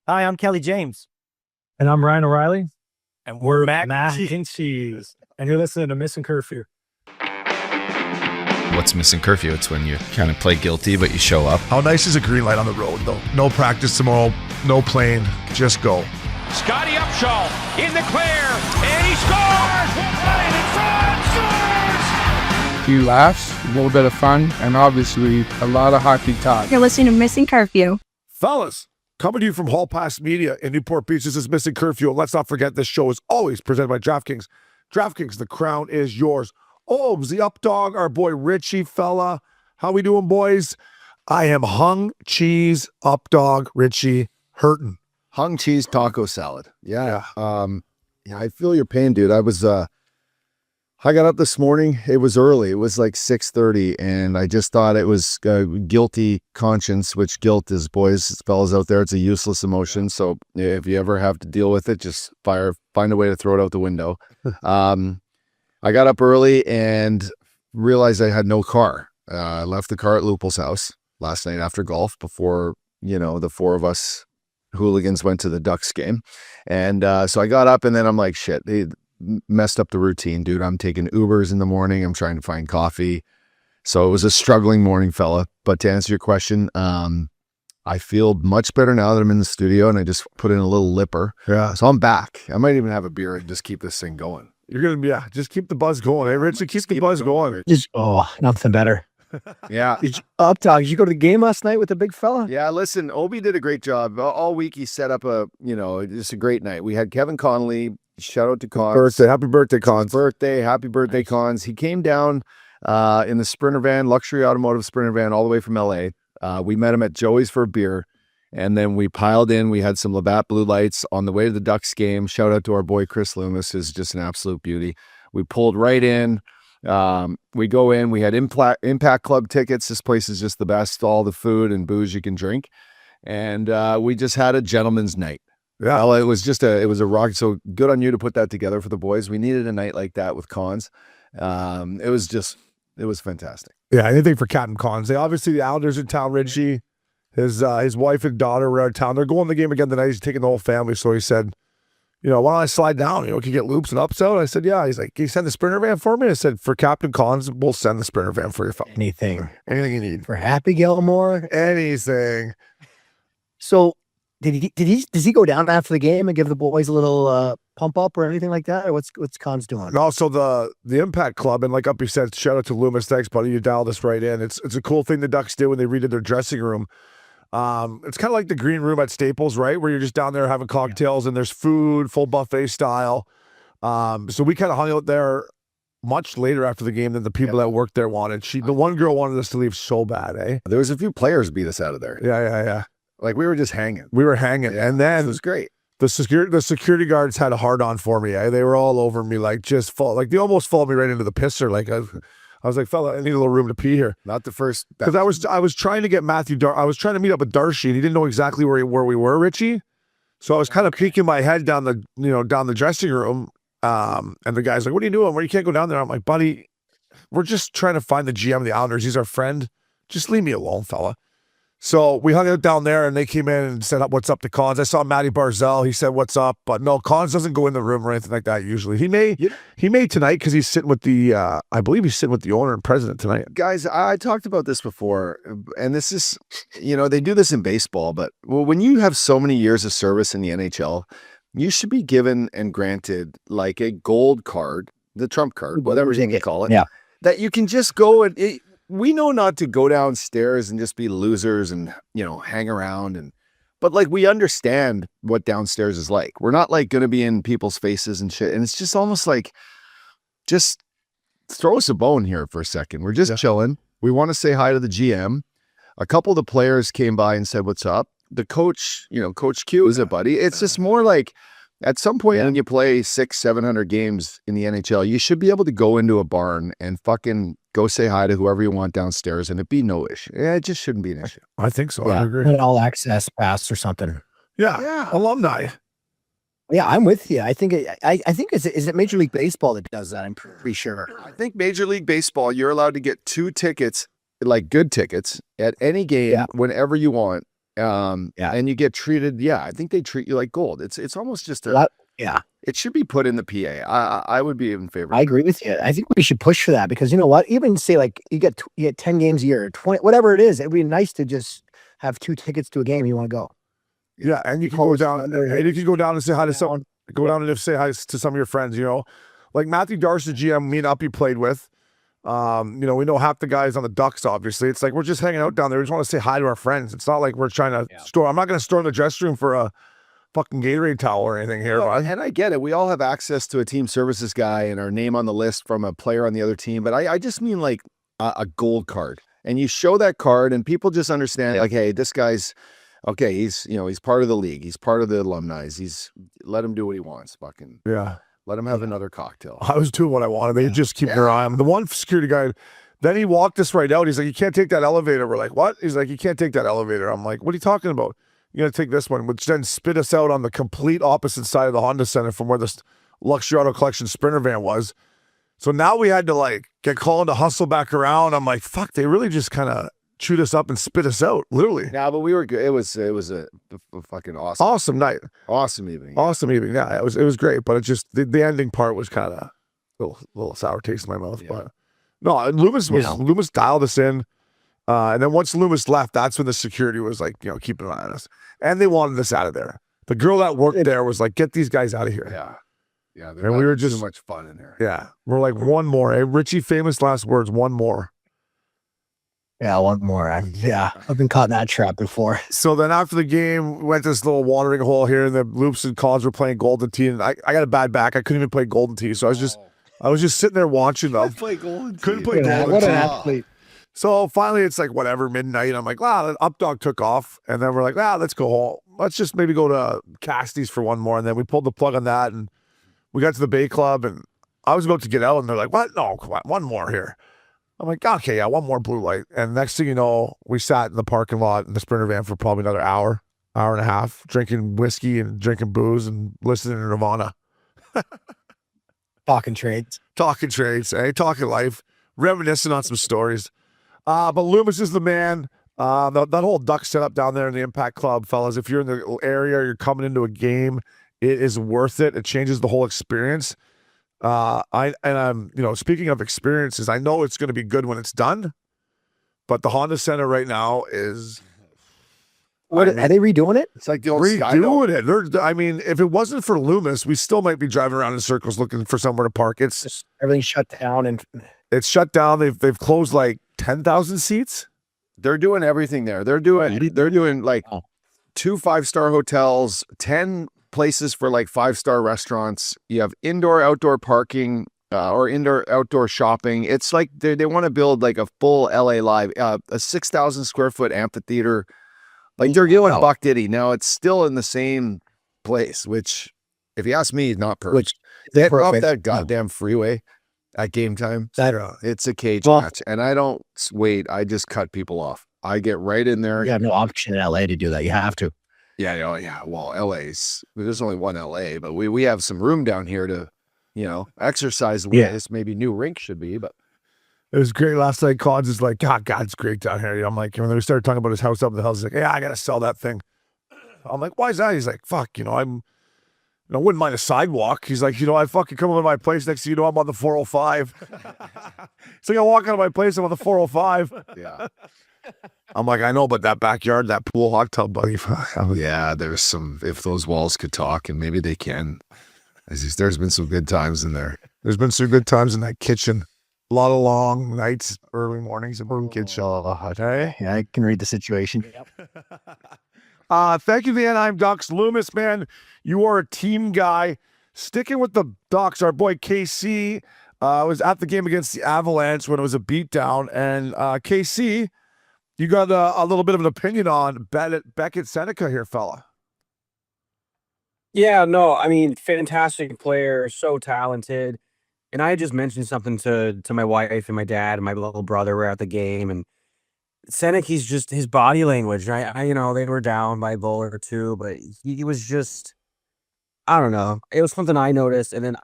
Hi, I'm Kelly James. And I'm Ryan O'Reilly. And we're Mac and Cheese. And you're listening to Missin Curfew. What's Missin Curfew? It's when you kind of play guilty, but you show up. How nice is a green light on the road, though? No practice tomorrow, no plane, just go. Scotty Upshaw in the clear, and he scores! Right in front, scores! A few laughs, a little bit of fun, and obviously a lot of hockey talk. You're listening to Missin Curfew. Fellas, coming to you from Hall Pass Media in Newport Beach, this is Missin Curfew. And let's not forget, this show is always presented by DraftKings. DraftKings, the crown is yours. Oh, the up dog, our boy Richie, fella. How we doing, boys? I am hung cheese up dog Richie hurting. Hung cheese taco salad. Yeah. Yeah, I feel your pain, dude. I got up this morning. It was early. It was like 6:30, and I just thought it was guilty conscience, which guilt is, boys, fellas out there. It's a useless emotion. So if you ever have to deal with it, just find a way to throw it out the window. I got up early and realized I had no car. I left the car at Lupul's house last night after golf before, the four of us hooligans went to the Ducks game. And so I got up and then I'm like, shit, they messed up the routine, dude. I'm taking Ubers in the morning. I'm trying to find coffee. So it was a struggling morning, fella. But to answer your question, I feel much better now that I'm in the studio and I just put in a little lipper. Yeah. So I'm back. I might even have a beer and just keep this thing going. You're going to be, just keep the buzz going. Hey, Richie, keep the buzz going. Nothing better. Yeah. Up dog, did you go to the game last night with the big fella? Yeah, listen, Obi did a great job. All week he set up just a great night. We had Kevin Connolly. Shout out to Cons. Happy birthday, Cons. Happy birthday, nice. Cons. He came down in the Sprinter van, luxury automotive Sprinter van, all the way from LA. We met him at Joey's for a beer, and then we piled in. We had some Labatt Blue Lights on the way to the Ducks game. Shout out to our boy Chris Loomis, who's just an absolute beauty. We pulled right in. We go in. We had Impact Club tickets. This place is just the best. All the food and booze you can drink, and we just had a gentleman's night. Yeah, well, it was a rock. So good on you to put that together for the boys. We needed a night like that with Cons. It was fantastic. Yeah, anything for Captain Cons. The Islanders in town. Richie, his wife and daughter were out of town. They're going to the game again tonight. He's taking the whole family. So he said, why don't I slide down? Can you get loops and ups out? I said, yeah. He's like, can you send the Sprinter van for me? I said, for Captain Cons, we'll send the Sprinter van for your family. Anything you need. For Happy Gilmore? Anything. So does he go down after the game and give the boys a little pump up or anything like that? Or what's Cons doing? And also the Impact Club, and like Uppy said, shout out to Loomis. Thanks, buddy. You dialed us right in. It's a cool thing the Ducks did when they redid their dressing room. It's kind of like the green room at Staples, right? Where you're just down there having cocktails and there's food, full buffet style. So we kind of hung out there much later after the game than the people that worked there wanted. The one girl wanted us to leave so bad, eh? There was a few players beat us out of there. Yeah. Like we were just hanging. Yeah, and then it was great. The security guards had a hard on for me. They were all over me, they almost followed me right into the pisser. Like I was like, fella, I need a little room to pee here. Not the first, because I was trying to get I was trying to meet up with Darcy, and he didn't know exactly where we were, Richie. So I was kind of peeking my head down the dressing room. And the guy's like, "What are you doing? Where you can't go down there?" I'm like, "Buddy, we're just trying to find the GM of the Islanders. He's our friend. Just leave me alone, fella." So we hung out down there, and they came in and said, "What's up?" to Cons. I saw Matty Barzell. He said, "What's up?" But no, Cons doesn't go in the room or anything like that usually. He may tonight because he's sitting with I believe he's sitting with the owner and president tonight. Guys, I talked about this before, and this is, they do this in baseball, but when you have so many years of service in the NHL, you should be given and granted like a gold card, the trump card, whatever you can call it, that you can just go and we know not to go downstairs and just be losers and, hang around. But like, we understand what downstairs is like. We're not like going to be in people's faces and shit. And it's just almost like, just throw us a bone here for a second. We're just chilling. We want to say hi to the GM. A couple of the players came by and said, "What's up?" The coach, Coach Q is a buddy. It's just more like, at some point when you play 600-700 games in the NHL, you should be able to go into a barn and fucking go say hi to whoever you want downstairs, and it'd be no issue. It just shouldn't be an issue. I think so. Yeah. I agree. An all access pass or something. Yeah. Alumni. Yeah, I'm with you. I think is it Major League Baseball that does that? I'm pretty sure. I think Major League Baseball, you're allowed to get 2 tickets, like good tickets, at any game whenever you want. and you get treated. Yeah, I think they treat you like gold. It's almost just Yeah, it should be put in the PA. I would be in favor. I agree with you. I think we should push for that because you know what? Even say like you get 10 games a year, 20, whatever it is, it'd be nice to just have 2 tickets to a game you want to go. Yeah, and you can go down and you can go down and say hi to someone. Go down and say hi to some of your friends. You know, like Matthew Darcy, the GM, me and Uppy played with. You know, we know half the guys on the Ducks. Obviously, it's like we're just hanging out down there. We just want to say hi to our friends. It's not like we're trying to store. I'm not going to store in the dressing room for a fucking Gatorade towel or anything here. No, and I get it. We all have access to a team services guy and our name on the list from a player on the other team. But I just mean like a gold card. And you show that card and people just understand, like, hey, this guy's okay. He's part of the league. He's part of the alumni. Let him do what he wants. Fucking let him have another cocktail. I was doing what I wanted. They just keep their eye on him. The one security guy, then he walked us right out. He's like, you can't take that elevator. We're like, what? He's like, you can't take that elevator. I'm like, what are you talking about? You got to take this one, which then spit us out on the complete opposite side of the Honda Center from where the Luxury Auto Collection Sprinter van was. So now we had to like get called to hustle back around. I'm like, fuck, they really just kind of chewed us up and spit us out, literally. Yeah, but we were good. It was a fucking awesome night. Awesome evening. Awesome evening. Yeah, it was great, but it just the ending part was kind of a little sour taste in my mouth. But no, Loomis dialed us in. And then once Loomis left, that's when the security was like, keeping an eye on us. And they wanted us out of there. The girl that worked there was like, get these guys out of here. Yeah. Yeah. And we were just too much fun in there. Yeah. We're like, one more. Hey, Richie, famous last words, one more. Yeah, one more. I've been caught in that trap before. So then after the game, we went to this little watering hole here, and the Loops and Collins were playing Golden Tee, and I got a bad back. I couldn't even play Golden Tee. So I was just sitting there watching them. Couldn't play Golden What Tee. an athlete. So finally, it's like whatever, midnight. I'm like, the up dog took off. And then we're like, let's go home. Let's just maybe go to Cassidy's for one more. And then we pulled the plug on that. And we got to the Bay Club. And I was about to get out. And they're like, what? No, come on, one more here. I'm like, okay, yeah, one more blue light. And next thing you know, we sat in the parking lot in the Sprinter van for probably another hour and a half, drinking whiskey and drinking booze and listening to Nirvana. Talking trades, talking life, reminiscing on some stories. But Loomis is the man. That whole Duck setup down there in the Impact Club, fellas, if you're in the area, you're coming into a game, it is worth it. It changes the whole experience. I'm speaking of experiences, I know it's going to be good when it's done, but the Honda Center right now is. Are they redoing it? It's like the old redoing it. If it wasn't for Loomis, we still might be driving around in circles looking for somewhere to park. Everything's shut down and it's shut down. They've closed like 10,000 seats. They're doing everything there. They're doing like 2 5-star hotels, 10 places for like 5-star restaurants. You have indoor outdoor parking or indoor outdoor shopping. It's like they want to build like a full LA Live, a 6,000 square foot amphitheater. Like they're doing Buck Diddy. Now it's still in the same place, which if you ask me, is not perfect. They off that goddamn freeway at game time. It's a cage match. And I don't wait. I just cut people off. I get right in there. You have no option in LA to do that. You have to. Yeah. Well, there's only one LA, but we have some room down here to, exercise where this maybe new rink should be, but. It was great last night. Collins is like, God, it's great down here. I'm like, when we started talking about his house up in the hills, he's like, I got to sell that thing. I'm like, why is that? He's like, fuck, I wouldn't mind a sidewalk. He's like, I fucking come over to my place next to I'm on the 405. So I walk out of my place, I'm on the 405. Yeah. I'm like, I know, but that backyard, that pool hot tub, buddy. Yeah, there's some, if those walls could talk, and maybe they can. There's been some good times in there. There's been some good times in that kitchen. A lot of long nights, early mornings, and kids. Okay. Yeah, I can read the situation. Thank you, the Anaheim Ducks. Loomis, man, you are a team guy. Sticking with the Ducks, our boy KC was at the game against the Avalanche when it was a beatdown. And KC, you got a little bit of an opinion on Beckett Seneca here, fella. Yeah, no, fantastic player, so talented. And I just mentioned something to my wife and my dad and my little brother were at the game, and Seneca's just his body language. I they were down by a goal or two, but he was just, I don't know. It was something I noticed, and then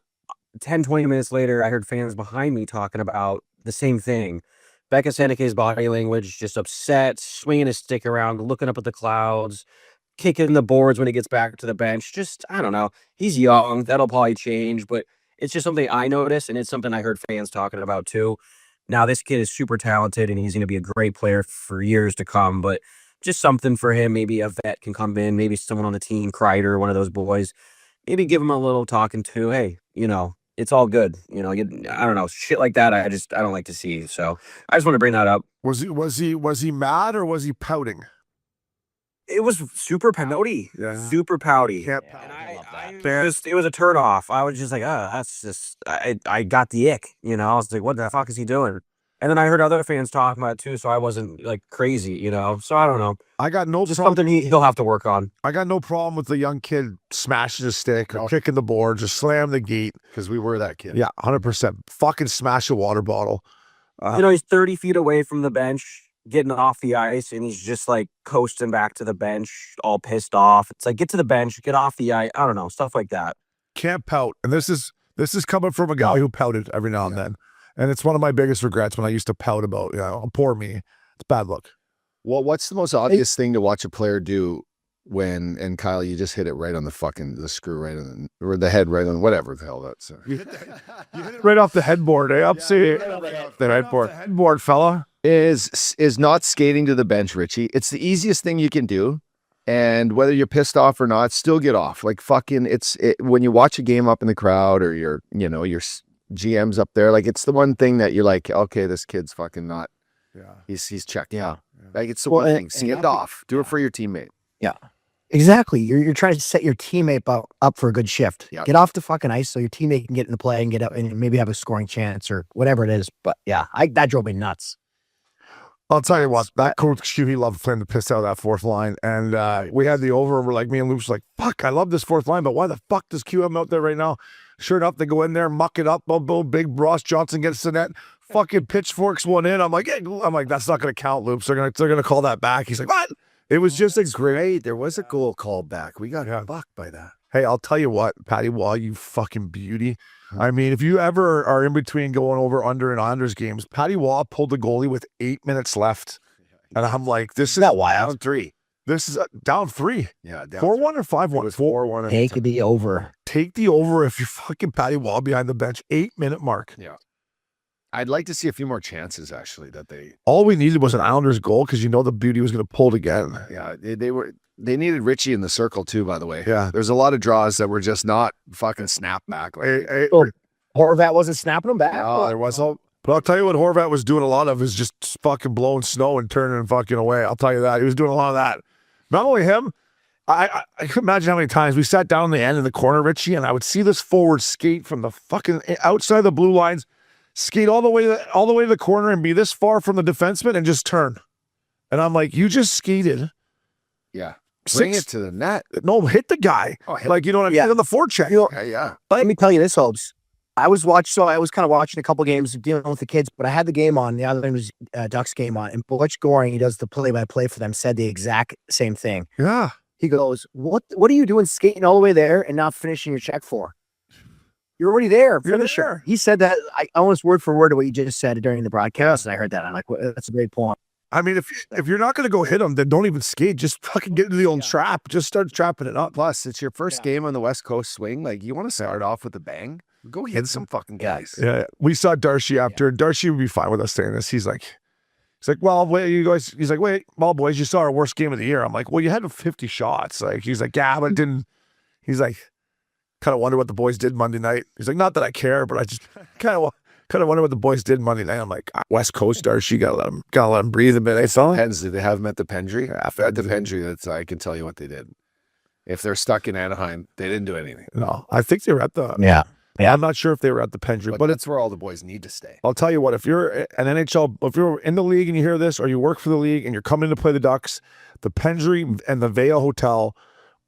10, 20 minutes later, I heard fans behind me talking about the same thing. Becca Seneca's body language, just upset, swinging his stick around, looking up at the clouds, kicking the boards when he gets back to the bench. Just, I don't know. He's young. That'll probably change, but it's just something I noticed, and it's something I heard fans talking about too. Now, this kid is super talented, and he's going to be a great player for years to come, but just something for him. Maybe a vet can come in, maybe someone on the team, Kreider, one of those boys, maybe give him a little talking to, hey, it's all good. I don't know, shit like that. I don't like to see. So I just want to bring that up. Was he mad or was he pouting? It was super pouty. Yeah. Super pouty. Can't It was a turn off. I was just like, that's just, I got the ick, I was like, what the fuck is he doing? And then I heard other fans talking about it too, so I wasn't like crazy, so I don't know. I got no Just problem. something he'll have to work on. I got no problem with the young kid smashing his stick or kicking the board, just slam the gate. Because we were that kid. Yeah, 100%. Fucking smash a water bottle. He's 30 feet away from the bench, getting off the ice, and he's just like coasting back to the bench, all pissed off. It's like, get to the bench, get off the ice. I don't know, stuff like that. Can't pout. And this is coming from a guy who pouted every now and then. And it's one of my biggest regrets when I used to pout about, poor me. It's bad luck. Well, what's the most obvious thing to watch a player do when, and Kyle, you just hit it right on the screw right on or the head right on whatever the hell that's. You hit it right off the headboard, eh? The headboard, fella. Is not skating to the bench, Richie. It's the easiest thing you can do. And whether you're pissed off or not, still get off. Like fucking, when you watch a game up in the crowd or your GM's up there, like it's the one thing that you're like, okay, this kid's fucking not. Yeah, he's checked. Yeah, like it's the one thing. Skip off. Do it for your teammate. Yeah, exactly. You're trying to set your teammate up for a good shift. Yeah. Get off the fucking ice so your teammate can get in the play and get up and maybe have a scoring chance or whatever it is. But yeah, that drove me nuts. I'll tell you what, that coach Q, he loved playing the piss out of that fourth line. And we had the over, and we're like, me and Luke's like, fuck, I love this fourth line, but why the fuck does Q have him out there right now? Sure enough, they go in there, muck it up, boom, big Ross Johnson gets the net, fucking pitchforks one in. I'm like, that's not going to count, Loops. They're gonna call that back. He's like, what? It was just a great. There was a goal called back. We got fucked by that. Hey, I'll tell you what, Patty Wall, you fucking beauty. I mean, if you ever are in between going over, under, and unders games, Patty Wall pulled the goalie with 8 minutes left. And I'm like, this is that wild. Down 3. This is down 3. Yeah, 4-1 or 5-1? It was 4-1. Take the over. Take the over if you're fucking Patty Wall behind the bench. 8-minute mark. Yeah. I'd like to see a few more chances, actually, that they. All we needed was an Islanders goal because the beauty was going to pull it again. Yeah, they needed Richie in the circle too, by the way. Yeah. There's a lot of draws that were just not fucking snap back. Like, Horvat wasn't snapping them back. No, there was all. But I'll tell you what Horvat was doing a lot of is just fucking blowing snow and turning fucking away. I'll tell you that. He was doing a lot of that. Not only him, I could imagine how many times we sat down in the end in the corner, Richie, and I would see this forward skate from the fucking outside the blue lines, skate all the way to the corner and be this far from the defenseman and just turn. And I'm like, you just skated. Yeah. Bring it to the net. No, hit the guy. Oh, like, you know what I mean? Yeah. On the forecheck. Yeah. Let me tell you this, Hobes. I was kind of watching a couple games dealing with the kids, but I had the game on. The other one was Ducks game on. And Butch Goring, he does the play-by-play for them, said the exact same thing. Yeah. He goes, what are you doing skating all the way there and not finishing your check for? You're already there. Finisher. there. He said that, I almost word for word to what you just said during the broadcast, and I heard that. I'm like, well, that's a great point. I mean, if you're not going to go hit them, then don't even skate. Just fucking get into the old trap. Just start trapping it up. Plus, it's your first game on the West Coast swing. Like, you want to start off with a bang. Go hit some fucking guys. Yeah. We saw Darcy after, and Darcy would be fine with us saying this. He's like, well, wait, you guys. He's like, wait, well, boys, you saw our worst game of the year. I'm like, well, you had 50 shots. Like, he's like, yeah, but it didn't. He's like, kind of wonder what the boys did Monday night. He's like, not that I care, but I just kind of wonder what the boys did Monday night. I'm like, West Coast Darcy, gotta let him breathe a bit. I saw Depends. Do they have them at the Pendry? At the Pendry, I can tell you what they did. If they're stuck in Anaheim, they didn't do anything. No, I think they were at the. Yeah. I'm not sure if they were at the Pendry, but that's where all the boys need to stay. I'll tell you what, if you're an NHL, if you're in the league and you hear this, or you work for the league and you're coming to play the Ducks, the Pendry and the Vale Hotel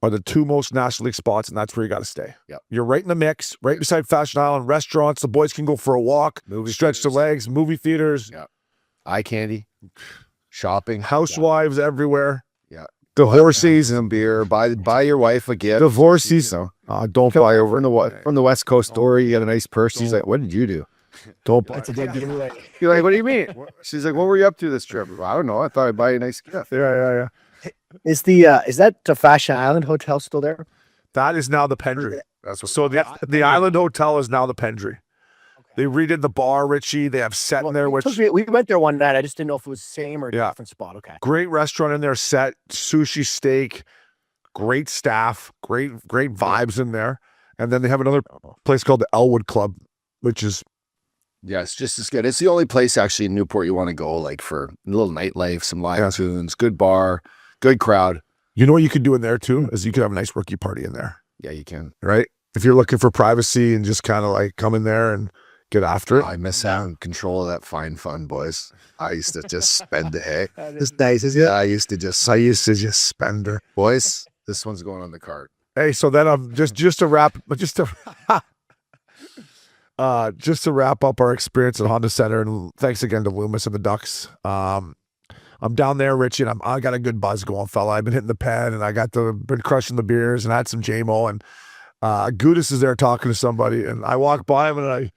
are the two most National League spots, and that's where you got to stay. Yep. You're right in the mix, right beside Fashion Island, restaurants. The boys can go for a walk, stretch their legs, movie theaters. Yeah. Eye candy, shopping. Housewives everywhere. Yeah. Divorcees. Some beer. Buy your wife a gift. Divorcees. So, Don't buy over. From the West Coast story, you got a nice purse. He's like, what did you do? Dope. That's a good giveaway. You're like, what do you mean? She's like, what were you up to this trip? Well, I don't know. I thought I'd buy you a nice gift. Yeah. Is that the Fashion Island Hotel still there? That is now the Pendry. That's what. So the Island Hotel is now the Pendry. They redid the bar, Richie. They have set in there, which We went there one night. I just didn't know if it was the same or a Yeah. different spot. Okay. great restaurant in there, set, sushi, steak, great staff, great vibes in there. And then they have another place called the Elwood Club, which is Yeah, it's just as good. It's the only place actually in Newport you want to go, like for a little nightlife, some live tunes, good bar, good crowd. you know what you could do in there too is you could have a nice rookie party in there, Yeah, you can. right? If you're looking for privacy and just kind of like come in there and get after it. I miss out on control of that fine fun, boys. I used to just spend the hay. It's nice, isn't it? I used to just spend her. boys. This one's going on the card. Hey, so then I'm just to wrap up our experience at Honda Center, and thanks again to Loomis and the Ducks. I'm down there, Richie, and I got a good buzz going, fella. I've been hitting the pen, and I been crushing the beers, and had some JMO, and Gudis is there talking to somebody, and I walk by him, and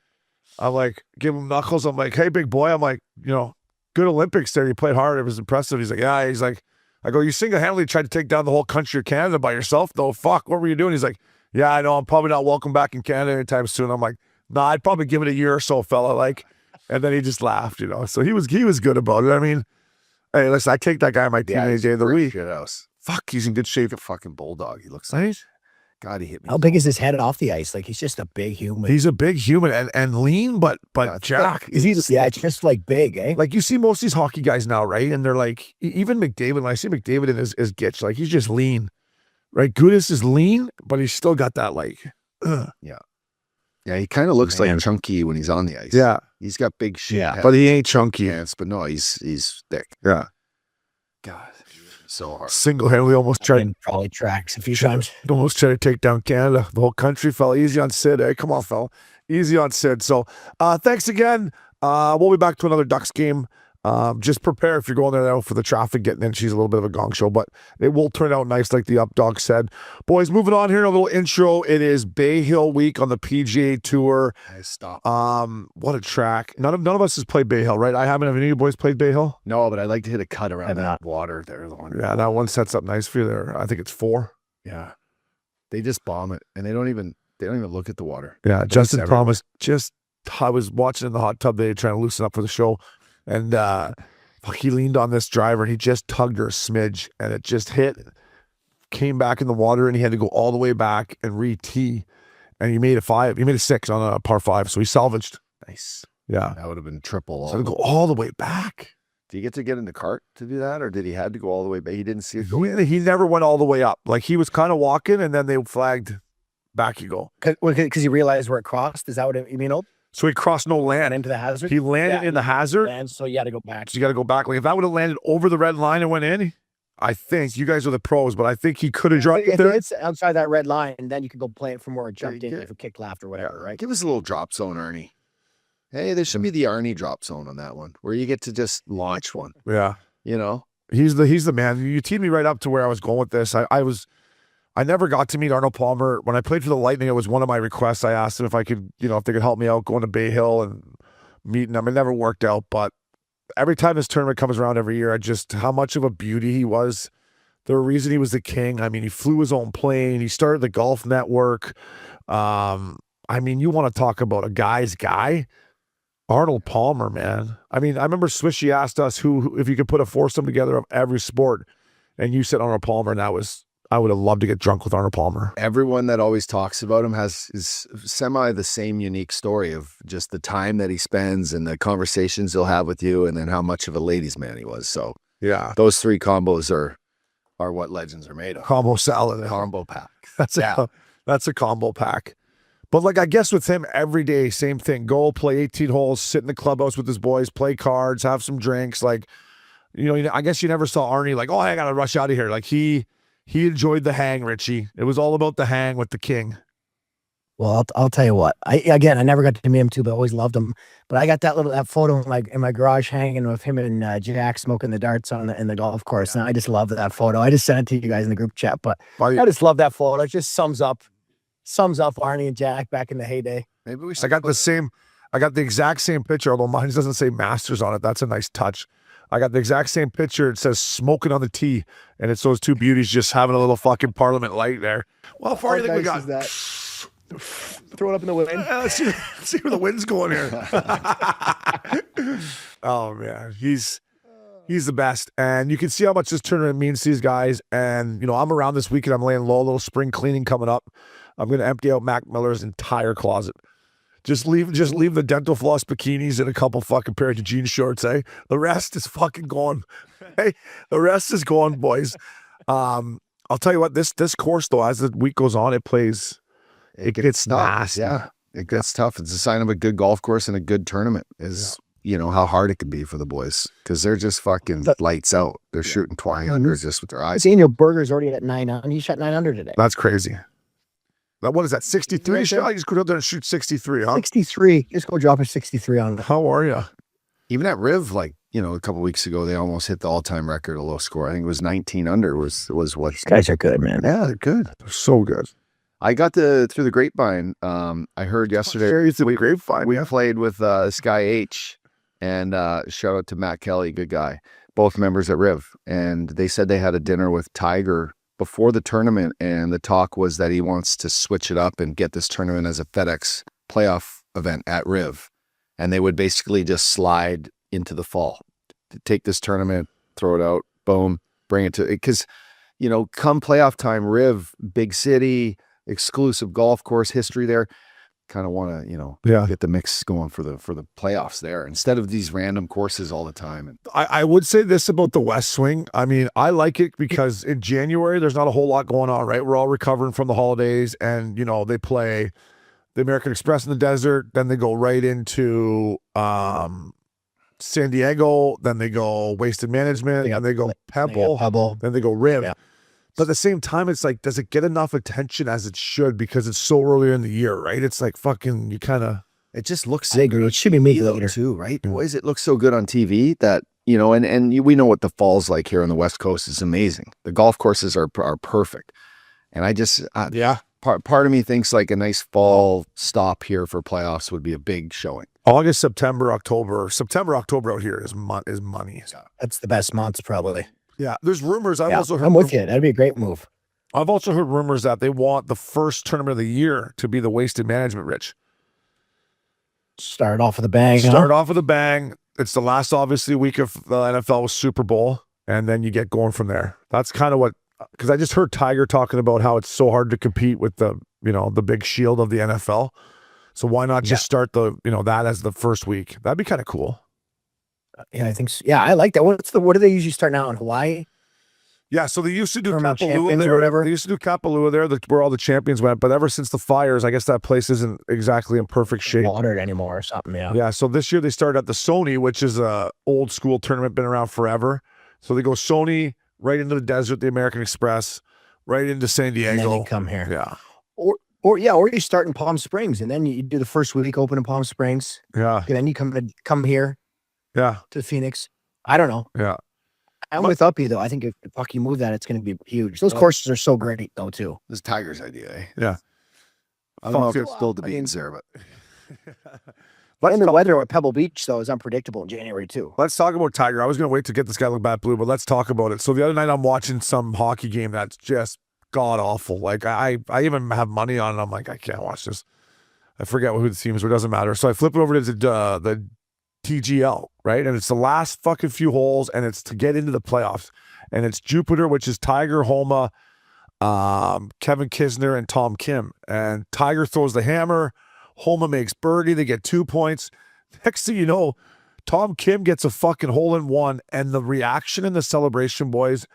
I'm like, give him knuckles. I'm like, hey, big boy. I'm like, good Olympics there. You played hard. It was impressive. He's like, yeah. He's like, I go, you single-handedly tried to take down the whole country of Canada by yourself, though. Fuck, what were you doing? He's like, yeah, I know. I'm probably not welcome back in Canada anytime soon. I'm like, nah, I'd probably give it a year or so, fella. Like, and then he just laughed, So he was good about it. I mean, hey, listen, I take that guy my teenage day of the week. Fuck, he's in good shape. A fucking bulldog. He looks Right? like. God, he hit me. How big is his head off the ice? Like he's just a big human. He's a big human and lean, but Jack. Is he just just like big, eh? Like you see most of these hockey guys now, right? And they're like, even McDavid, when I see McDavid in his gitch, like he's just lean, right? Gudis is lean, but he's still got that like, Yeah, he kind of looks like chunky when he's on the ice. yeah, He's got big shit. Yeah. but he ain't chunky. Hands, but no, he's thick. Yeah. God, so hard. Single-handedly almost tried And probably tracks a few times. to take down Canada, the whole country, fella. Easy on Sid, eh? Come on, fella. Easy on Sid. So thanks again. We'll be back to another Ducks game. Just prepare if you're going there now for the traffic getting in. She's a little bit of a gong show, but it will turn out nice like the Up Dog said. Boys, moving on here, a little intro. It is Bay Hill week on the PGA Tour. Stop. What a track. None of us has played Bay Hill, right? I haven't. Have any of you boys played Bay Hill? No, but I'd like to hit a cut around I've that not. water there. Yeah, that one sets up nice for you there. I think it's 4. Yeah. They just bomb it and they don't even look at the water. Yeah, It's Justin everywhere. Thomas I was watching in the hot tub today trying to loosen up for the show, and he leaned on this driver and he just tugged her a smidge, and it just hit, came back in the water, and he had to go all the way back and re-tee, and he made a 6 on a par 5, so he salvaged. Nice. Yeah, That would have been triple. so to go all the way back. Did he get to get in the cart to do that, or did he had to go all the way back? He didn't see it go. He never went all the way up. Like he was kind of walking, and then they flagged back. You go. Because he realized where it crossed. Is that what you mean? So he crossed no And land. into the hazard? He landed Yeah. in the hazard. And so you had to go back. So you got to go back. Like if that would have landed over the red line and went in, I think you guys are the pros, but I think he could have dropped it If there. it's outside that red line, and then you can go play it from where it jumped Yeah, in yeah. if it kicked left or whatever, right? Give us a little drop zone, Arnie. Hey, there should be the Arnie drop zone on that one, where you get to just launch one. Yeah, He's he's the man. You teed me right up to where I was going with this. I never got to meet Arnold Palmer when I played for the Lightning. It was one of my requests. I asked him if I could, if they could help me out going to Bay Hill and meeting him. It never worked out, but every time this tournament comes around every year, how much of a beauty he was. The reason he was the king. I mean, he flew his own plane. He started the golf network. I mean, you want to talk about a guy's guy? Arnold Palmer, man. I mean, I remember Swishy asked us who if you could put a foursome together of every sport, and you said Arnold Palmer, and I would have loved to get drunk with Arnold Palmer. everyone that always talks about him is semi the same unique story of just the time that he spends and the conversations he'll have with you, and then how much of a ladies' man he was. So Yeah, those 3 combos are what legends are made of. combo salad. Combo pack. That's a combo pack. But like I guess with him every day, same thing. Go play 18 holes, sit in the clubhouse with his boys, play cards, have some drinks. Like, I guess you never saw Arnie like, oh, I gotta rush out of here. Like he enjoyed the hang, Richie. It was all about the hang with the king. Well, I'll tell you what. I never got to meet him too, but I always loved him. But I got that photo in my garage hanging with him and Jack smoking the darts in the golf course, and I just love that photo. I just sent it to you guys in the group chat, but I just love that photo. It just sums up Arnie and Jack back in the heyday. Maybe we should I got the same I got the exact same picture, although mine doesn't say Masters on it. That's a nice touch. I got the exact same picture. It says smoking on the tee, and it's those two beauties just having a little fucking Parliament light there. Well, how far do you think we got? Throw it up in the wind. Let's see where the wind's going here. Oh man, he's the best, and you can see how much this tournament means to these guys. And you know, I'm around this weekend. I'm laying low. A little spring cleaning coming up. I'm going to empty out Mac Miller's entire closet. Just leave the dental floss bikinis and a couple fucking pairs of jean shorts. The rest is fucking gone. Hey, the rest is gone, boys. I'll tell you what. This course though, as the week goes on, it gets tough. nasty. Yeah, it gets tough. It's a sign of a good golf course and a good tournament is, you know, how hard it can be for the boys because they're just fucking lights out. They're shooting 20 under just with their eyes. Daniel Berger's already at 9 under. He shot 9 under today. That's crazy. What is that, 63? I just go out there and shoot 63, huh? 63. Just go drop a 63 on it. How are you? Even at Riv, like, you know, a couple weeks ago, they almost hit the all-time record of low score. I think it was 19 under was what. These guys are good, man. Yeah, they're good. They're so good. I got through the grapevine. I heard yesterday we played with this guy H, and shout out to Matt Kelly, good guy, both members at Riv, and they said they had a dinner with Tiger before the tournament, and the talk was that he wants to switch it up and get this tournament as a FedEx playoff event at Riv, and they would basically just slide into the fall, take this tournament, throw it out, boom, bring it to it, because you know, come playoff time, Riv, big city, exclusive golf course history there. Kind of want to, you know, get the mix going for the playoffs there instead of these random courses all the time. And I would say this about the West Swing. I mean, I like it because in January there's not a whole lot going on, right? We're all recovering from the holidays, and you know, they play the American Express in the desert, then they go right into San Diego, then they go Wasted Management, and they go Pebble, then they go Riv. Yeah. But at the same time, it's like, does it get enough attention as it should because it's so early in the year, right? It's like fucking, you kind of... It just looks... It should be me later. Too, right? Boys, it looks so good on TV that, you know, and we know what the fall's like here on the West Coast is amazing. The golf courses are perfect. And I just... Part of me thinks like a nice fall stop here for playoffs would be a big showing. August, September, October out here is money. That's the best months, probably. Yeah, there's rumors. I've also heard. I'm with you. That'd be a great move. I've also heard rumors that they want the first tournament of the year to be the Wasted Management, Rich. Start off with a bang. Start off with a bang. It's the last, obviously, week of the NFL with Super Bowl, and then you get going from there. That's kind of what, because I just heard Tiger talking about how it's so hard to compete with the, you know, the big shield of the NFL. So why not just start that as the first week? That'd be kind of cool. Yeah, I think so. Yeah, I like that. What do they usually start now in Hawaii? Yeah, so they used to do Kapalua there. Or whatever. They used to do Kapalua there, where all the champions went. But ever since the fires, I guess that place isn't exactly in perfect shape. Watered anymore or something, yeah. Yeah, so this year they started at the Sony, which is a old school tournament, been around forever. So they go Sony, right into the desert, the American Express, right into San Diego. And then you come here. Yeah. Or you start in Palm Springs, and then you do the first week open in Palm Springs. Yeah. And then you come here. Yeah. To Phoenix. I don't know. Yeah. I'm with Uppy, though. I think if you move that, it's going to be huge. Those courses are so great, though, too. This is Tiger's idea, eh? Yeah. I don't know if it's still debates there, but and the weather at Pebble Beach, though, is unpredictable in January, too. Let's talk about Tiger. I was going to wait to get this guy Labatt blue, but let's talk about it. So the other night I'm watching some hockey game that's just god-awful. Like, I even have money on it. I'm like, I can't watch this. I forget who the teams were. It doesn't matter. So I flip it over to the TGL, right? And it's the last fucking few holes, and it's to get into the playoffs. And it's Jupiter, which is Tiger, Homa, Kevin Kisner, and Tom Kim. And Tiger throws the hammer. Homa makes birdie. They get 2 points. Next thing you know, Tom Kim gets a fucking hole-in-one, and the reaction in the celebration, boys,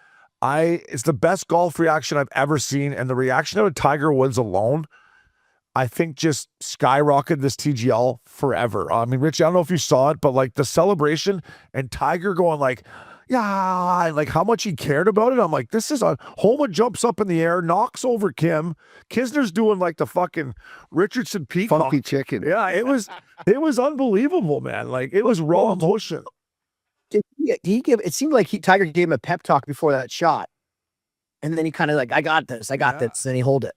it's the best golf reaction I've ever seen. And the reaction of Tiger Woods alone, I think, just skyrocketed this TGL forever. I mean, Rich, I don't know if you saw it, but like the celebration and Tiger going like, yeah, like how much he cared about it. I'm like, this is Homa jumps up in the air, knocks over Kim. Kisner's doing like the fucking Richardson peacock. Funky chicken. Yeah, it was unbelievable, man. Like it was raw emotion. It seemed like Tiger gave him a pep talk before that shot. And then he kind of like, I got this. And he hold it.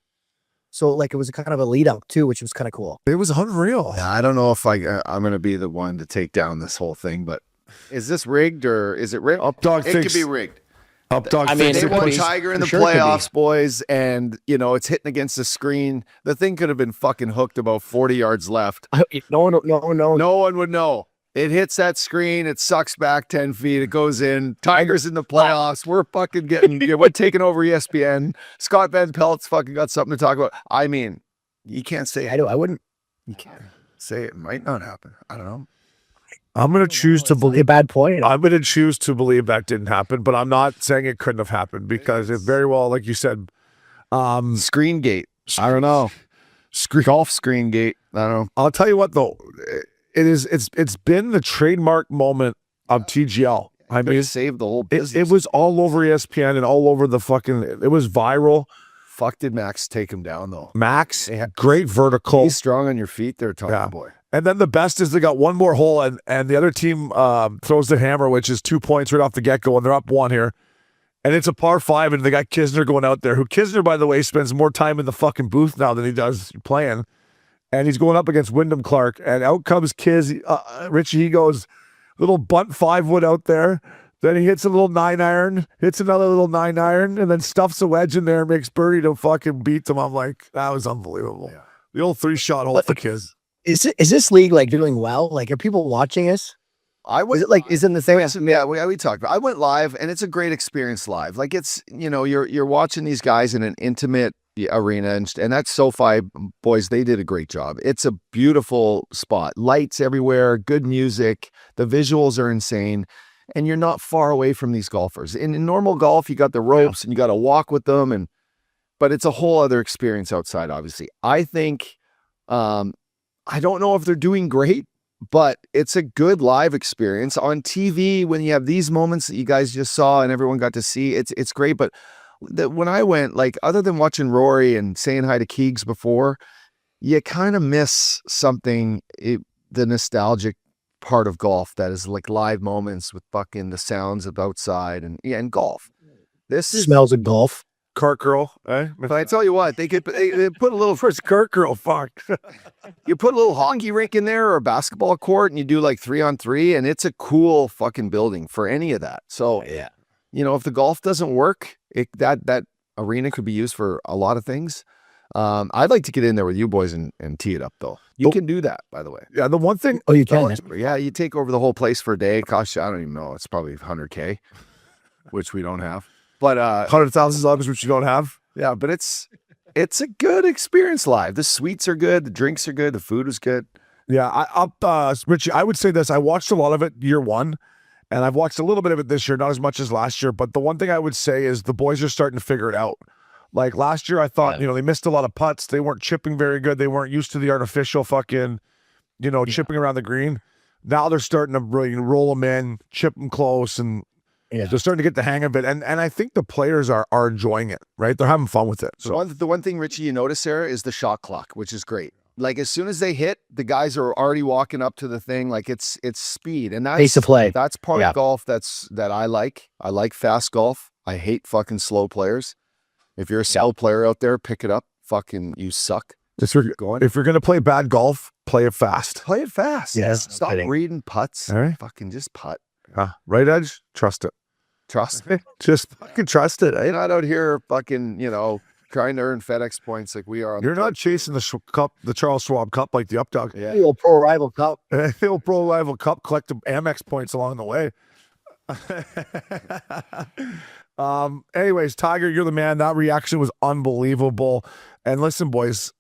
So like it was kind of a lead up too, which was kind of cool. It was unreal. Yeah, I don't know if I'm going to be the one to take down this whole thing, but is this rigged or is it rigged? Updog It thinks could be rigged. Updog I mean, thinks They it won plays- Tiger in the sure it could be. playoffs, boys, and it's hitting against the screen. The thing could have been fucking hooked about 40 yards left. No one. No one would know. It hits that screen. It sucks back 10 feet. It goes in. Tiger's in the playoffs. We're fucking we're taking over ESPN. Scott Van Pelt's fucking got something to talk about. I mean, you can't say I wouldn't. You can't say it might not happen. I don't know. I'm going to choose to A believe. bad point. I'm going to choose to believe that didn't happen, but I'm not saying it couldn't have happened because it very well, like you said, Screen gate. I don't know. Golf screen gate. I don't know. I'll tell you what though, it's been the trademark moment of TGL. I mean, It saved the whole it business. was all over ESPN and all over the fucking. It was viral. Fuck, did Max take him down though? Max, Yeah. great vertical. He's strong on your feet there, Tommy Yeah. boy. And then the best is they got one more hole, and the other team throws the hammer, which is 2 points right off the get-go, and they're up one here. And it's a par 5, and they got Kisner going out there, who Kisner, by the way, spends more time in the fucking booth now than he does playing. And he's going up against Wyndham Clark, and out comes Richie, he goes, little bunt 5-wood out there. Then he hits a little 9-iron, hits another little 9-iron, and then stuffs a wedge in there and makes birdie to fucking beat them. I'm like, that was unbelievable. Yeah. The old 3-shot hole for kids. Is this league like doing well? Like, are people watching us? Is it like, is it the same? Yeah, we talked about. I went live, and it's a great experience live. Like it's you're watching these guys in an intimate arena, and that SoFi boys, they did a great job. It's a beautiful spot, lights everywhere, good music, the visuals are insane, and you're not far away from these golfers. In normal golf, you got the ropes and you got to walk with them, but it's a whole other experience outside. Obviously, I think. I don't know if they're doing great, but it's a good live experience on TV when you have these moments that you guys just saw and everyone got to see. It's great. But when I went, like, other than watching Rory and saying hi to Keegs before, you kind of miss something, the nostalgic part of golf that is like live moments with fucking the sounds of outside and golf. This is Smells of golf. Cart girl, eh? But I tell you what, they put a little First cart girl, fuck. you put a little hockey rink in there or a basketball court and you do like 3-on-3 and it's a cool fucking building for any of that. So Yeah. if the golf doesn't work, that arena could be used for a lot of things. I'd like to get in there with you boys and tee it up though. You can do that, by the way. Yeah, the one thing. Oh, you can. Yeah, you take over the whole place for a day. It costs you, I don't even know, it's probably $100K, which we don't have. But $100,000, which you don't have. yeah, but it's a good experience live. The suites are good, the drinks are good, the food was good. Yeah, Richie, I would say this. I watched a lot of it year one, and I've watched a little bit of it this year, not as much as last year. But the one thing I would say is the boys are starting to figure it out. Like last year, I thought, they missed a lot of putts. They weren't chipping very good. They weren't used to the artificial fucking, chipping around the green. Now they're starting to really roll them in, chip them close, and they're starting to get the hang of it. And I think the players are enjoying it, right? They're having fun with it. So The one thing, Richie, you notice there is the shot clock, which is great. Like as soon as they hit, the guys are already walking up to the thing. Like it's speed, and that's Pace of play. That's part Yeah. of golf that I like. I like fast golf. I hate fucking slow players. If you're a slow player out there, pick it up. Fucking you suck. if you're going to play bad golf, play it fast. Play it fast. Yes, Stop kidding. reading putts. All right. Fucking just putt. Right edge, trust it. Trust me. Just fucking trust it. You're not out here fucking, trying to earn FedEx points like we are. You're not chasing the Charles Schwab Cup like the Updog. Yeah. The old pro rival cup. The old Pro Rival Cup, collect the Amex points along the way. Anyways, Tiger, you're the man. That reaction was unbelievable. And listen, boys,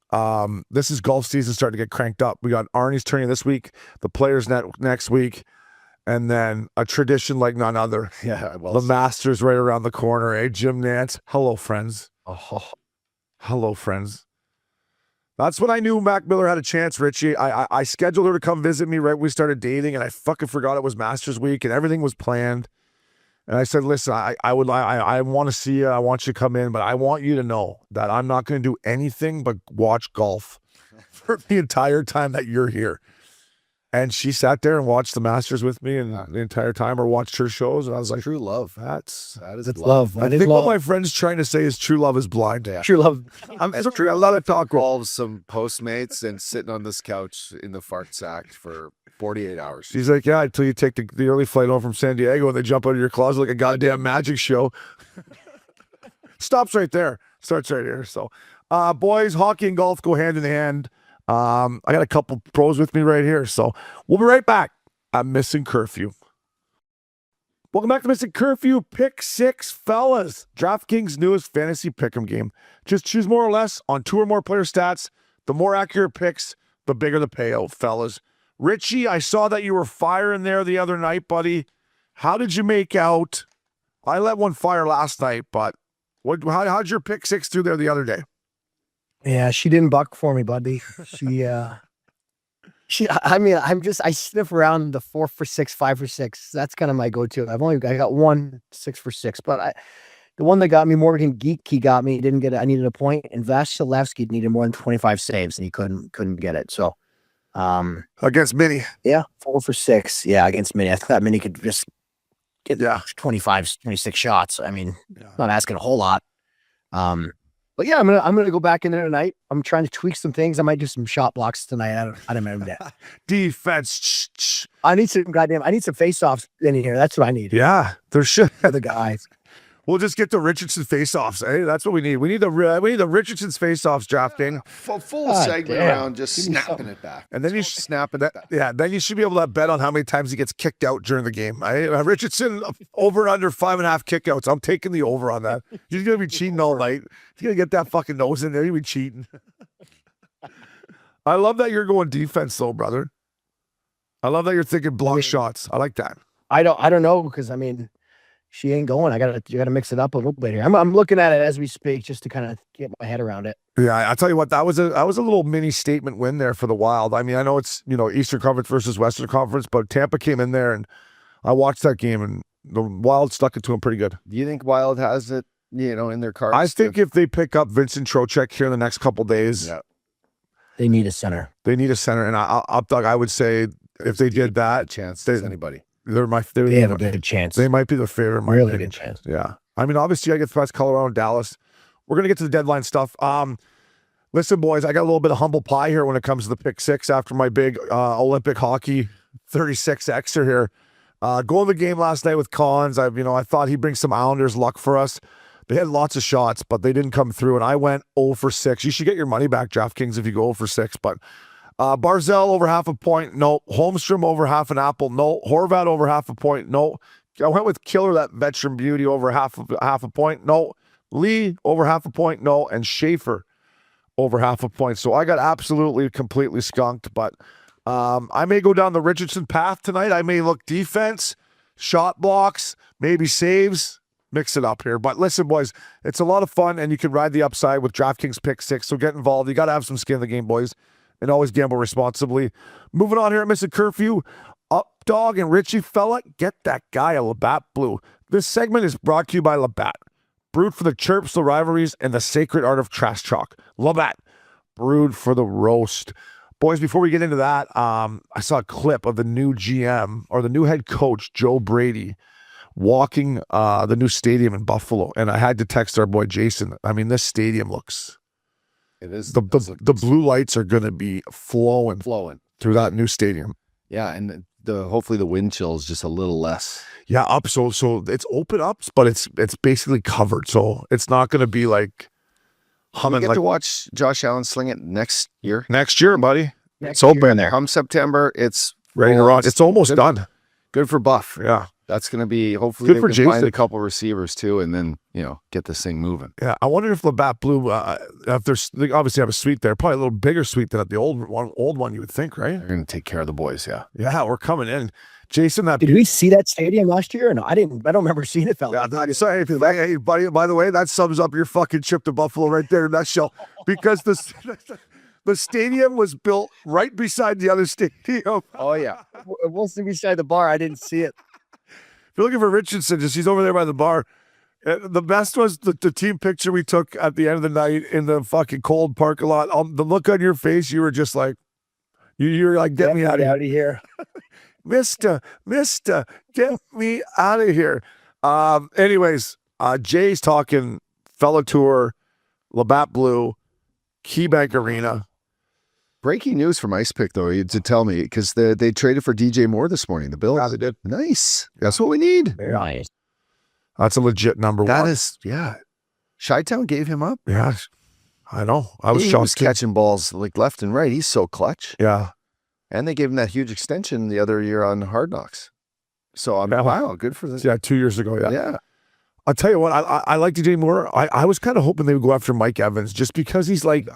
this is golf season starting to get cranked up. We got Arnie's tourney this week, the Players next week, and then a tradition like none other. Yeah. Well, The Masters right around the corner, eh? Jim Nance. Hello, friends. oh, Hello, friends. That's when I knew Mac Miller had a chance, Richie. I scheduled her to come visit me right when we started dating, and I fucking forgot it was Masters week, and everything was planned. And I said, listen, I want to see you. I want you to come in, but I want you to know that I'm not going to do anything but watch golf for the entire time that you're here. And she sat there and watched the Masters with me and the entire time, or watched her shows. And I was like, True love. that is It's love. I think what my friend's trying to say is true love is blind. True love. It's true. A lot of talk. Involves some Postmates and sitting on this couch in the fart sack for 48 hours. She's like, yeah, until you take the early flight home from San Diego and they jump out of your closet like a goddamn magic show. Stops right there. Starts right here. So, boys, hockey and golf go hand in hand. I got a couple pros with me right here. So we'll be right back. I'm Missin Curfew. Welcome back to Missin Curfew. Pick 6, fellas. DraftKings' newest fantasy pick'em game. Just choose more or less on 2 or more player stats. The more accurate picks, the bigger the payout, fellas. Richie, I saw that you were firing there the other night, buddy. How did you make out? I let one fire last night, but how'd your pick 6 do there the other day? Yeah, she didn't buck for me, buddy. I sniff around the 4 for 6, 5 for 6. That's kind of my go-to. I got one 6 for 6, but the one that got me, Morgan Geeky got me. Didn't get it. I needed a point, and Vasilevsky needed more than 25 saves, and he couldn't get it. So, Against Minnie. yeah, 4 for 6. Yeah, against Minnie. I thought Minnie could just get 25, 26 shots. I mean, not asking a whole lot. But yeah, I'm gonna go back in there tonight. I'm trying to tweak some things. I might do some shot blocks tonight. I don't remember that. Defense. I need some face-offs in here. That's what I need. Yeah, there should. For the guys. We'll just get the Richardson face-offs. Hey, that's what we need. We need the Richardson's face-offs drafting. Full segment around just snapping it back. And then you snap it. Then you should be able to bet on how many times he gets kicked out during the game. Richardson over under 5.5 kickouts. I'm taking the over on that. He's gonna be cheating all night. He's gonna get that fucking nose in there. He'll be cheating. I love that you're going defense though, brother. I love that you're thinking block shots. I like that. I don't know, because I mean, she ain't going. You gotta mix it up a little bit here. I'm looking at it as we speak, just to kind of get my head around it. Yeah, I tell you what, that was a little mini statement win there for the Wild. I mean, I know it's Eastern Conference versus Western Conference, but Tampa came in there and I watched that game and the Wild stuck it to him pretty good. Do you think Wild has it, in their cards? I think if they pick up Vincent Trocheck here in the next couple days, they need a center. And I would say if they did that, chance as anybody. They have a good chance. They might be the favorite. Really good chance. Yeah. I mean, obviously, I get past Colorado and Dallas. We're going to get to the deadline stuff. Listen, boys, I got a little bit of humble pie here when it comes to the pick 6 after my big Olympic hockey 36Xer here. Going the game last night with Collins, I thought he'd bring some Islanders luck for us. They had lots of shots, but they didn't come through, and I went 0 for 6. You should get your money back, DraftKings, if you go 0 for 6, but Barzell over 0.5 point, no. Holmstrom over half an apple, no. Horvat over 0.5 point, no. I went with Killer, that veteran beauty, over half a point, no. Lee over 0.5 point, no. And Schaefer over 0.5 point. So I got absolutely, completely skunked, but I may go down the Richardson path tonight. I may look defense, shot blocks, maybe saves, mix it up here. But listen, boys, it's a lot of fun, and you can ride the upside with DraftKings Pick 6, so get involved. You got to have some skin in the game, boys. And always gamble responsibly. Moving on here at Missin Curfew, Updog and Richie fella, get that guy a Labatt Blue. This segment is brought to you by Labatt. Brewed for the chirps, the rivalries, and the sacred art of trash talk. Labatt, brewed for the roast. Boys, before we get into that, I saw a clip of the new GM, or the new head coach, Joe Brady, walking the new stadium in Buffalo. And I had to text our boy Jason. I mean, this stadium looks... It is the blue lights are going to be flowing through that new stadium. Yeah, and hopefully the wind chill is just a little less. Yeah, up so it's open ups, but it's basically covered, so it's not going to be like humming. We get to watch Josh Allen sling it next year. Next year, buddy. It's open there. Come September, it's ready to run. It's almost done. Good for Buff. Yeah. That's going to be, hopefully good they for can Jason. find a couple receivers too, and then, get this thing moving. Yeah, I wonder if Labatt Blue, if they obviously have a suite there, probably a little bigger suite than at the old one you would think, right? They're going to take care of the boys, yeah. Yeah, we're coming in. Jason, did we see that stadium last year? Or no, I don't remember seeing it, fella. Yeah, sorry, hey, buddy, by the way, that sums up your fucking trip to Buffalo right there in that shell, because the stadium was built right beside the other stadium. Oh, yeah. It wasn't beside the bar. I didn't see it. If you're looking for Richardson, he's over there by the bar. The best was the team picture we took at the end of the night in the fucking cold parking lot. The look on your face, you were just like, You're like, get me out of here. here. Mister, get me out of here. Anyways, Jay's talking fellow tour, Labatt Blue, KeyBank Arena. Breaking news from Ice Pick, though, to tell me, because they traded for DJ Moore this morning, the Bills. Yeah, they did. Nice. That's what we need. Nice. That's a legit number That one. is, yeah. Chi-Town gave him up. Yeah, I know. I was He shocked. was catching balls like left and right. He's so clutch. Yeah. And they gave him that huge extension the other year on Hard Knocks. So I'm wow, good for this. Yeah, 2 years ago. Yeah. Yeah. I'll tell you what, I like DJ Moore. I was kind of hoping they would go after Mike Evans just because he's like,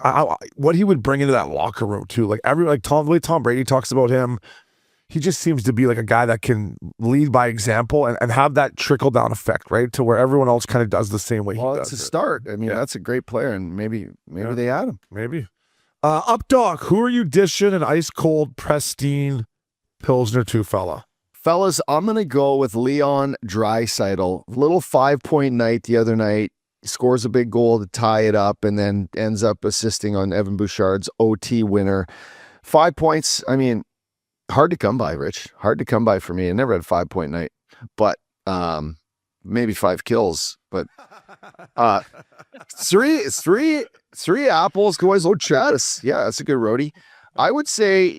what he would bring into that locker room too. Like the way Tom Brady talks about him, he just seems to be like a guy that can lead by example and have that trickle down effect, right? To where everyone else kind of does the same way Well, he it's does. a start. I mean, that's a great player, and maybe they add him. Maybe. Up dog, who are you dishing an ice cold pristine Pilsner to, fella? Fellas, I'm going to go with Leon Draisaitl. Little 5-point night the other night. He scores a big goal to tie it up and then ends up assisting on Evan Bouchard's OT winner. 5 points, I mean, hard to come by, Rich. Hard to come by for me. I never had a 5-point night, but maybe 5 kills. But three apples, guys. Oh, Chattis. Yeah, that's a good roadie. I would say,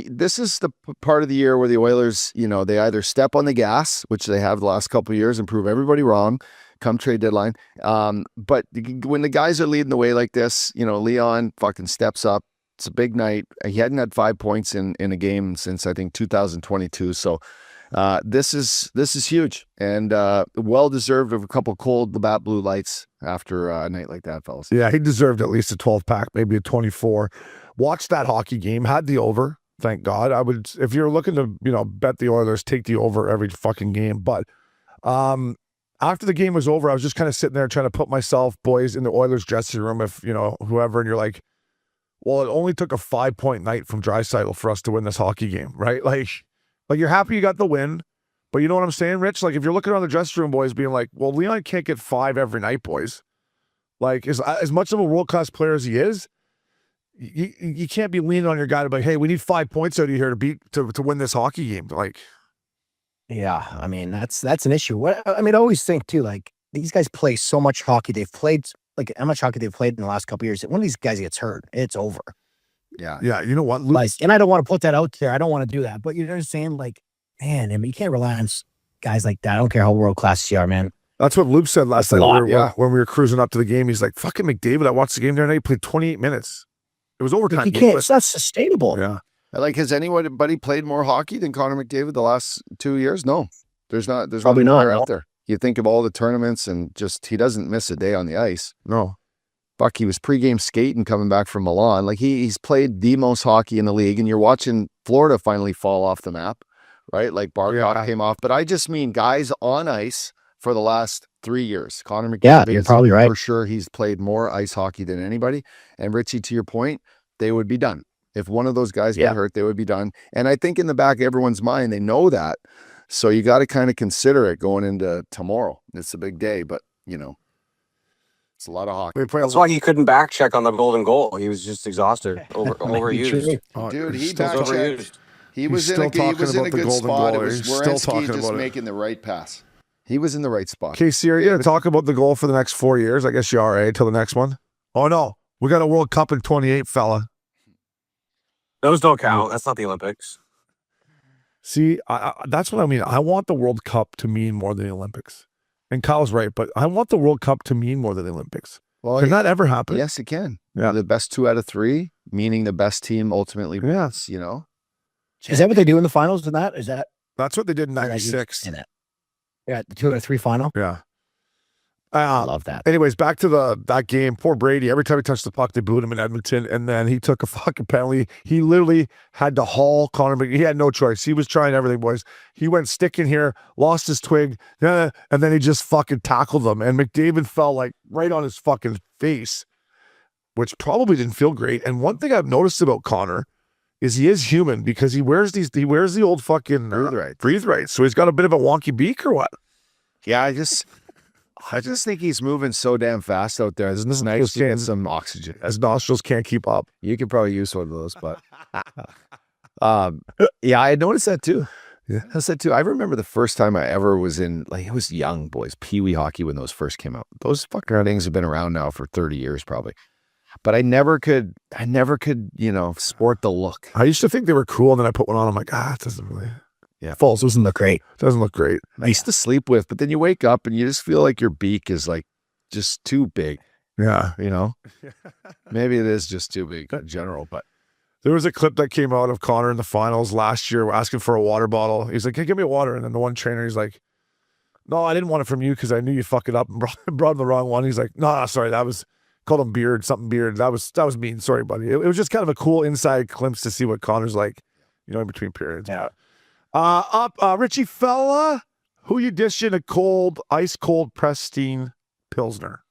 this is the part of the year where the Oilers, they either step on the gas, which they have the last couple of years, and prove everybody wrong come trade deadline. But when the guys are leading the way like this, Leon fucking steps up. It's a big night. He hadn't had 5 points in a game since, I think, 2022. So this is huge and well-deserved of a couple cold Labatt Blue Lights after a night like that, fellas. Yeah, he deserved at least a 12-pack, maybe a 24. Watched that hockey game, had the over, thank God. I would, if you're looking to, bet the Oilers, take the over every fucking game. But after the game was over, I was just kind of sitting there trying to put myself, boys, in the Oilers dressing room, if, whoever, and you're like, well, it only took a 5-point night from Draisaitl for us to win this hockey game, right? Like you're happy you got the win, but you know what I'm saying, Rich? Like, if you're looking around the dressing room, boys, being like, well, Leon can't get 5 every night, boys. Like, as much of a world-class player as he is, you can't be leaning on your guy to be like, hey, we need 5 points out of here to win this hockey game. Like, yeah, I mean, that's an issue. I always think too, like, these guys play so much hockey. They've played, like, how much hockey they've played in the last couple of years. One of these guys gets hurt, it's over. Yeah. Yeah, you know what, Luke? Like, and I don't want to put that out there. I don't want to do that. But you know what I'm saying? Like, man, you can't rely on guys like that. I don't care how world-class you are, man. That's what Luke said last night when we were cruising up to the game. He's like, fucking McDavid, I watched the game the other night. He played 28 minutes. It was overtime. You can't. It's not sustainable. Yeah. Like, has anybody played more hockey than Connor McDavid the last 2 years? No. There's Probably no not, player no. out there. You think of all the tournaments and just he doesn't miss a day on the ice. No. Fuck, he was pregame skating coming back from Milan. Like he's played the most hockey in the league, and you're watching Florida finally fall off the map, right? Like Barkov came off. But I just mean guys on ice for the last 3 years. Connor McDavid, Yeah, you're probably right. For sure, he's played more ice hockey than anybody. And Richie, to your point, they would be done. If one of those guys get hurt, they would be done. And I think in the back of everyone's mind, they know that. So you got to kind of consider it going into tomorrow. It's a big day, but it's a lot of hockey. That's why he couldn't back check on the golden goal. He was just exhausted, overused. Dude, he still back talking- checked. He was in still a talking good about the golden spot. It goal. was He's still Werenski talking just about it. making the right pass. He was in the right spot. Casey, are you going to talk about the goal for the next 4 years? I guess you are, till the next one. Oh, no. We got a World Cup in 28, fella. Those don't count. That's not the Olympics. See, that's what I mean. I want the World Cup to mean more than the Olympics. And Kyle's right, but I want the World Cup to mean more than the Olympics. Well, Can that ever happen? yes, it can. Yeah. The best 2 out of 3, meaning the best team ultimately wins, Is that what they do in the finals? In that is that? That's what they did in 96. In it. Yeah, the 2 out of 3 final. Yeah. I love that. Anyways, back to that game. Poor Brady. Every time he touched the puck, they booed him in Edmonton, and then he took a fucking penalty. He literally had to haul Connor McDavid. He had no choice. He was trying everything, boys. He went stick in here, lost his twig, and then he just fucking tackled him. And McDavid fell like right on his fucking face, which probably didn't feel great. And one thing I've noticed about Connor is he is human because he wears the old fucking breathe right. So he's got a bit of a wonky beak or what? Yeah, I just think he's moving so damn fast out there. It's nice to get some oxygen. His nostrils can't keep up. You could probably use one of those, but yeah, I noticed that too. Yeah. I said too. I remember the first time I ever was in, like, it was young boys, pee-wee hockey when those first came out. Those fucking things have been around now for 30 years probably. But I never could, sport the look. I used to think they were cool, and then I put one on. I'm like, it doesn't really. Yeah. Falls doesn't look great. Doesn't look great. Nice to sleep with, but then you wake up and you just feel like your beak is like just too big. Yeah. Maybe it is just too big in general, but. There was a clip that came out of Connor in the finals last year asking for a water bottle. He's like, hey, give me a water. And then the one trainer, he's like, no, I didn't want it from you because I knew you fuck it up and brought him the wrong one. He's like, no, sorry, that was, called him Beard, something Beard. That was mean. Sorry, buddy. It was just kind of a cool inside glimpse to see what Connor's like, in between periods. Yeah. Richie fella, who you dishing a ice cold pristine Pilsner?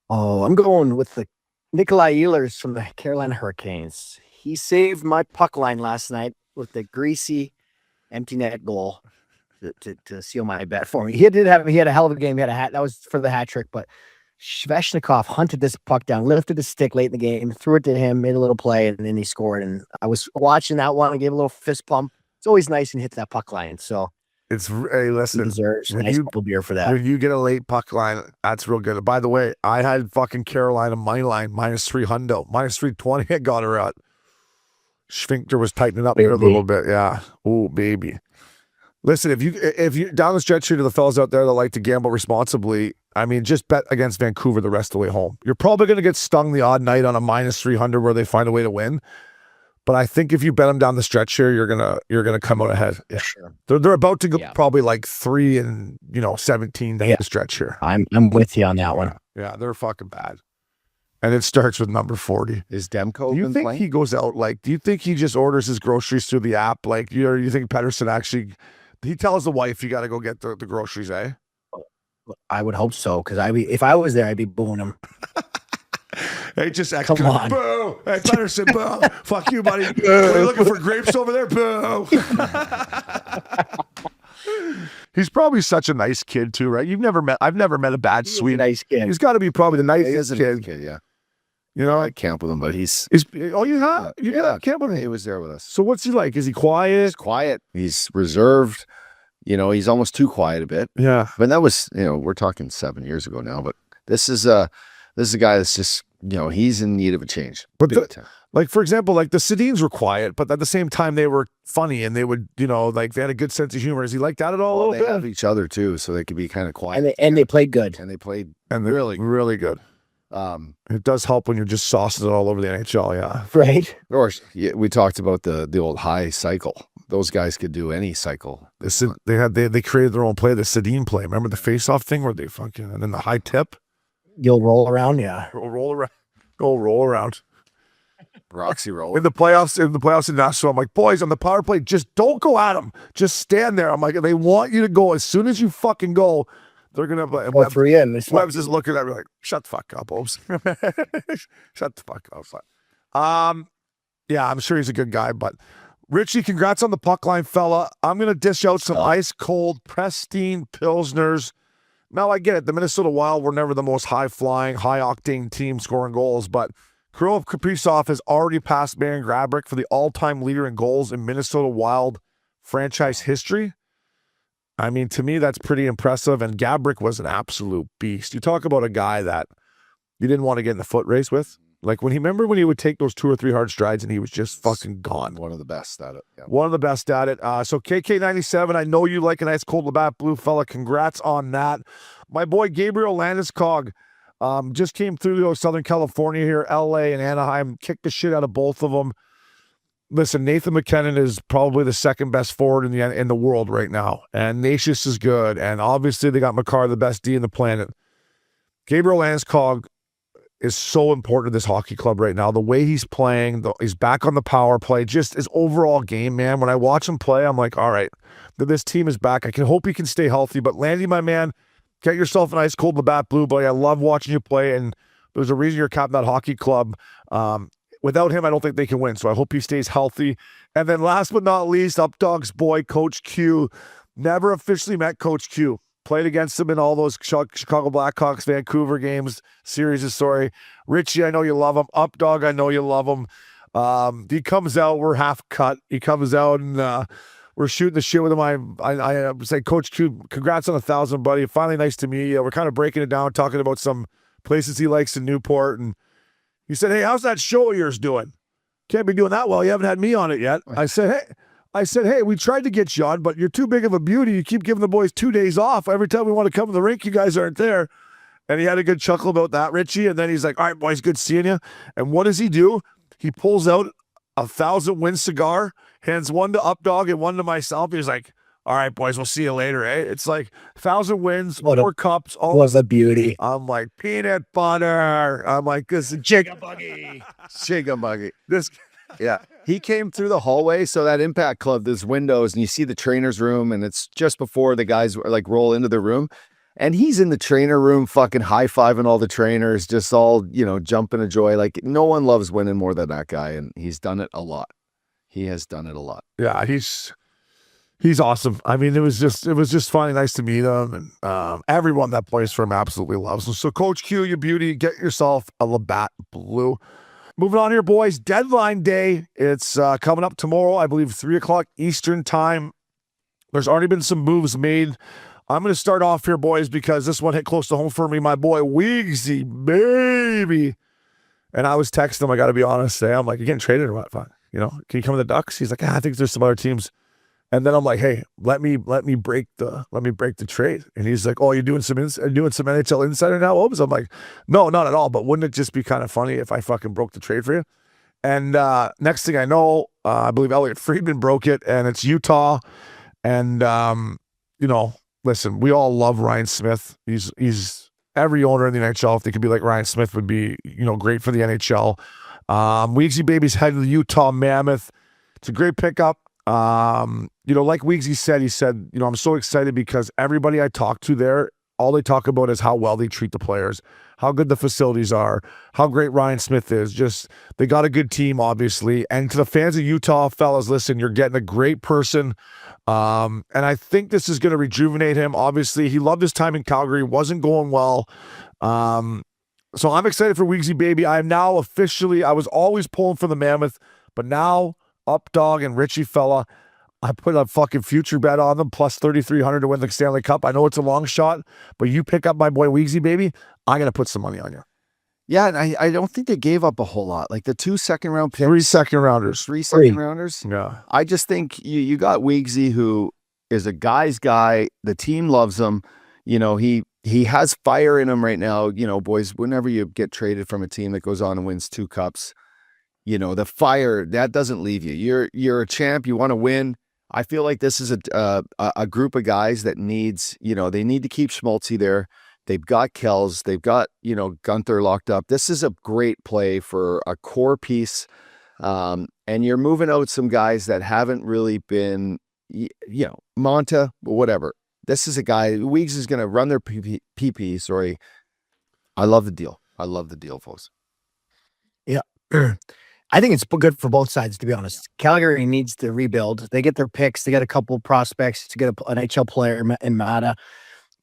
Oh, I'm going with the Nikolaj Ehlers from the Carolina Hurricanes. He saved my puck line last night with the greasy empty net goal to seal my bet for me. He had a hell of a game. He had a hat. That was for the hat trick, but Svechnikov hunted this puck down, lifted the stick late in the game, threw it to him, made a little play, and then he scored. And I was watching that one and gave a little fist pump. It's always nice and hit that puck line. So listen, he deserves a nice couple beer for that. When you get a late puck line, that's real good. By the way, I had fucking Carolina money line -300, -320. I got her out. Sphincter was tightening up here a little bit. Yeah. Oh, baby. Listen, if you down the stretch here to the fellas out there that like to gamble responsibly, I mean, just bet against Vancouver the rest of the way home. You're probably going to get stung the odd night on a -300 where they find a way to win. But I think if you bet them down the stretch here, you're gonna come out ahead. Yeah, sure. They're about to go probably like 3-17 down the stretch here. I'm with you on that one. Yeah, they're fucking bad. And it starts with number 40. Is Demko? Do you think he goes out do you think he just orders his groceries through the app? Like, you think Pedersen actually? He tells the wife, you got to go get the groceries, eh? I would hope so, because if I was there, I'd be booing him. Hey, just come on. Boo! Hey, Pedersen, boo! Fuck you, buddy. What, are you looking for grapes over there? Boo! He's probably such a nice kid too, right? I've never met a bad, sweet, nice kid. He's got to be probably the nicest kid. Yeah. I camp with him, but he's oh, you have? Camp with him? He was there with us. So what's he like? Is he quiet? He's quiet. He's reserved. He's almost too quiet a bit. Yeah. But that was, we're talking 7 years ago now, but this is a guy that's just, he's in need of a change. But for example, like the Sedins were quiet, but at the same time they were funny and they would, they had a good sense of humor. Is he like that at all? They have each other too, so they could be kind of quiet. And they played good. And they played really good. It does help when you're just saucing it all over the NHL, yeah. Right. Of course, we talked about the old high cycle. Those guys could do any cycle. They created their own play, the Sedin play. Remember the face-off thing where they fucking, and then the high tip? You'll roll around, yeah. Roll around. Go roll around. Roxy roll. In the playoffs in Nashville, I'm like, boys, on the power play, just don't go at them. Just stand there. I'm like, they want you to go. As soon as you fucking go, they're going to... Webbs is looking at me like, shut the fuck up, Obes. Shut the fuck up. Yeah, I'm sure he's a good guy, but Richie, congrats on the puck line, fella. I'm going to dish out some ice-cold, pristine Pilsners. Now, I get it. The Minnesota Wild were never the most high-flying, high-octane team scoring goals, but Krill Kaprizov has already passed Baron Gabriel for the all-time leader in goals in Minnesota Wild franchise history. I mean, to me, that's pretty impressive, and Gabriel was an absolute beast. You talk about a guy that you didn't want to get in the foot race with. Like, remember when he would take those 2 or 3 hard strides and he was just fucking gone. One of the best at it. Yeah. One of the best at it. So KK97, I know you like a nice cold Labatt blue, fella. Congrats on that. My boy Gabriel Landeskog just came through Southern California here, LA and Anaheim, kicked the shit out of both of them. Listen, Nathan McKinnon is probably the second best forward in the world right now. And Iciest is good. And obviously they got Makar, the best D in the planet. Gabriel Landeskog is so important to this hockey club right now. The way he's playing, he's back on the power play, just his overall game, man. When I watch him play, I'm like, all right, this team is back. I can hope he can stay healthy. But Landy, my man, get yourself an ice cold Labatt blue, buddy. I love watching you play, and there's a reason you're captain of that hockey club. Without him, I don't think they can win. So I hope he stays healthy. And then last but not least, Updog's boy, Coach Q. Never officially met Coach Q. Played against him in all those Chicago Blackhawks, Vancouver games, series. Sorry. Richie, I know you love him. Updog, I know you love him. He comes out, we're half cut. He comes out and we're shooting the shit with him. I say, Coach Q, congrats on 1,000, buddy. Finally, nice to meet you. We're kind of breaking it down, talking about some places he likes in Newport. And he said, hey, how's that show of yours doing? Can't be doing that well. You haven't had me on it yet. I said, hey, we tried to get you on, but you're too big of a beauty. You keep giving the boys 2 days off. Every time we want to come to the rink, you guys aren't there. And he had a good chuckle about that, Richie. And then he's like, all right, boys, good seeing you. And what does he do? He pulls out a 1,000-win cigar, hands one to Updog and one to myself. He's like, all right, boys, we'll see you later, eh? It's like 1,000 wins, 4 cups. All Was a beauty. I'm like, peanut butter. I'm like, this is Jäegermeister. Jäegermeister. This, Yeah. He came through the hallway. So that Impact Club, there's windows and you see the trainer's room and it's just before the guys like roll into the room. And he's in the trainer room fucking high-fiving all the trainers, just all, jumping a joy. Like no one loves winning more than that guy. And he's done it a lot. He has done it a lot. yeah, he's awesome. I mean, it was just finally nice to meet him. And everyone that plays for him absolutely loves him. So Coach Q, you beauty, get yourself a Labatt blue. Moving on here, boys. Deadline day. It's coming up tomorrow, I believe, 3 o'clock Eastern time. There's already been some moves made. I'm going to start off here, boys, because this one hit close to home for me. My boy, Weegsy, baby. And I was texting him, I got to be honest, I'm like, you getting traded or what? Fine. Can you come to the Ducks? He's like, I think there's some other teams. And then I'm like, hey, let me break the trade. And he's like, oh, you're doing some NHL insider now, Obes? I'm like, no, not at all. But wouldn't it just be kind of funny if I fucking broke the trade for you? And next thing I know, I believe Elliot Friedman broke it, and it's Utah. And listen, we all love Ryan Smith. He's every owner in the NHL, if they could be like Ryan Smith, would be great for the NHL. Weegsy baby's headed to the Utah Mammoth. It's a great pickup. Like Weegsy said, I'm so excited because everybody I talk to there, all they talk about is how well they treat the players, how good the facilities are, how great Ryan Smith is. Just, they got a good team, obviously. And to the fans of Utah, fellas, listen, you're getting a great person. And I think this is going to rejuvenate him. Obviously, he loved his time in Calgary, wasn't going well. So I'm excited for Weegsy baby. I am now officially, I was always pulling for the Mammoth, but now Updog and Richie fella, I put a fucking future bet on them, plus 3,300 to win the Stanley Cup. I know it's a long shot, but you pick up my boy Weegsy baby, I'm going to put some money on you. Yeah, and I don't think they gave up a whole lot. Like the 2 second-round picks. 3 second-rounders. 3 second-rounders? Yeah. I just think you got Weegsy, who is a guy's guy. The team loves him. He has fire in him right now. Boys, whenever you get traded from a team that goes on and wins 2 cups, the fire, that doesn't leave you. You're a champ. You want to win. I feel like this is a group of guys that needs, they need to keep Schmaltzy there. They've got Kells. They've got, Gunther locked up. This is a great play for a core piece. And you're moving out some guys that haven't really been, Monta, whatever. This is a guy, Weeks is going to run their PP. Sorry. I love the deal. Folks. Yeah. I think it's good for both sides, to be honest. Calgary needs to rebuild. They get their picks. They got a couple prospects to get an NHL player in Mata.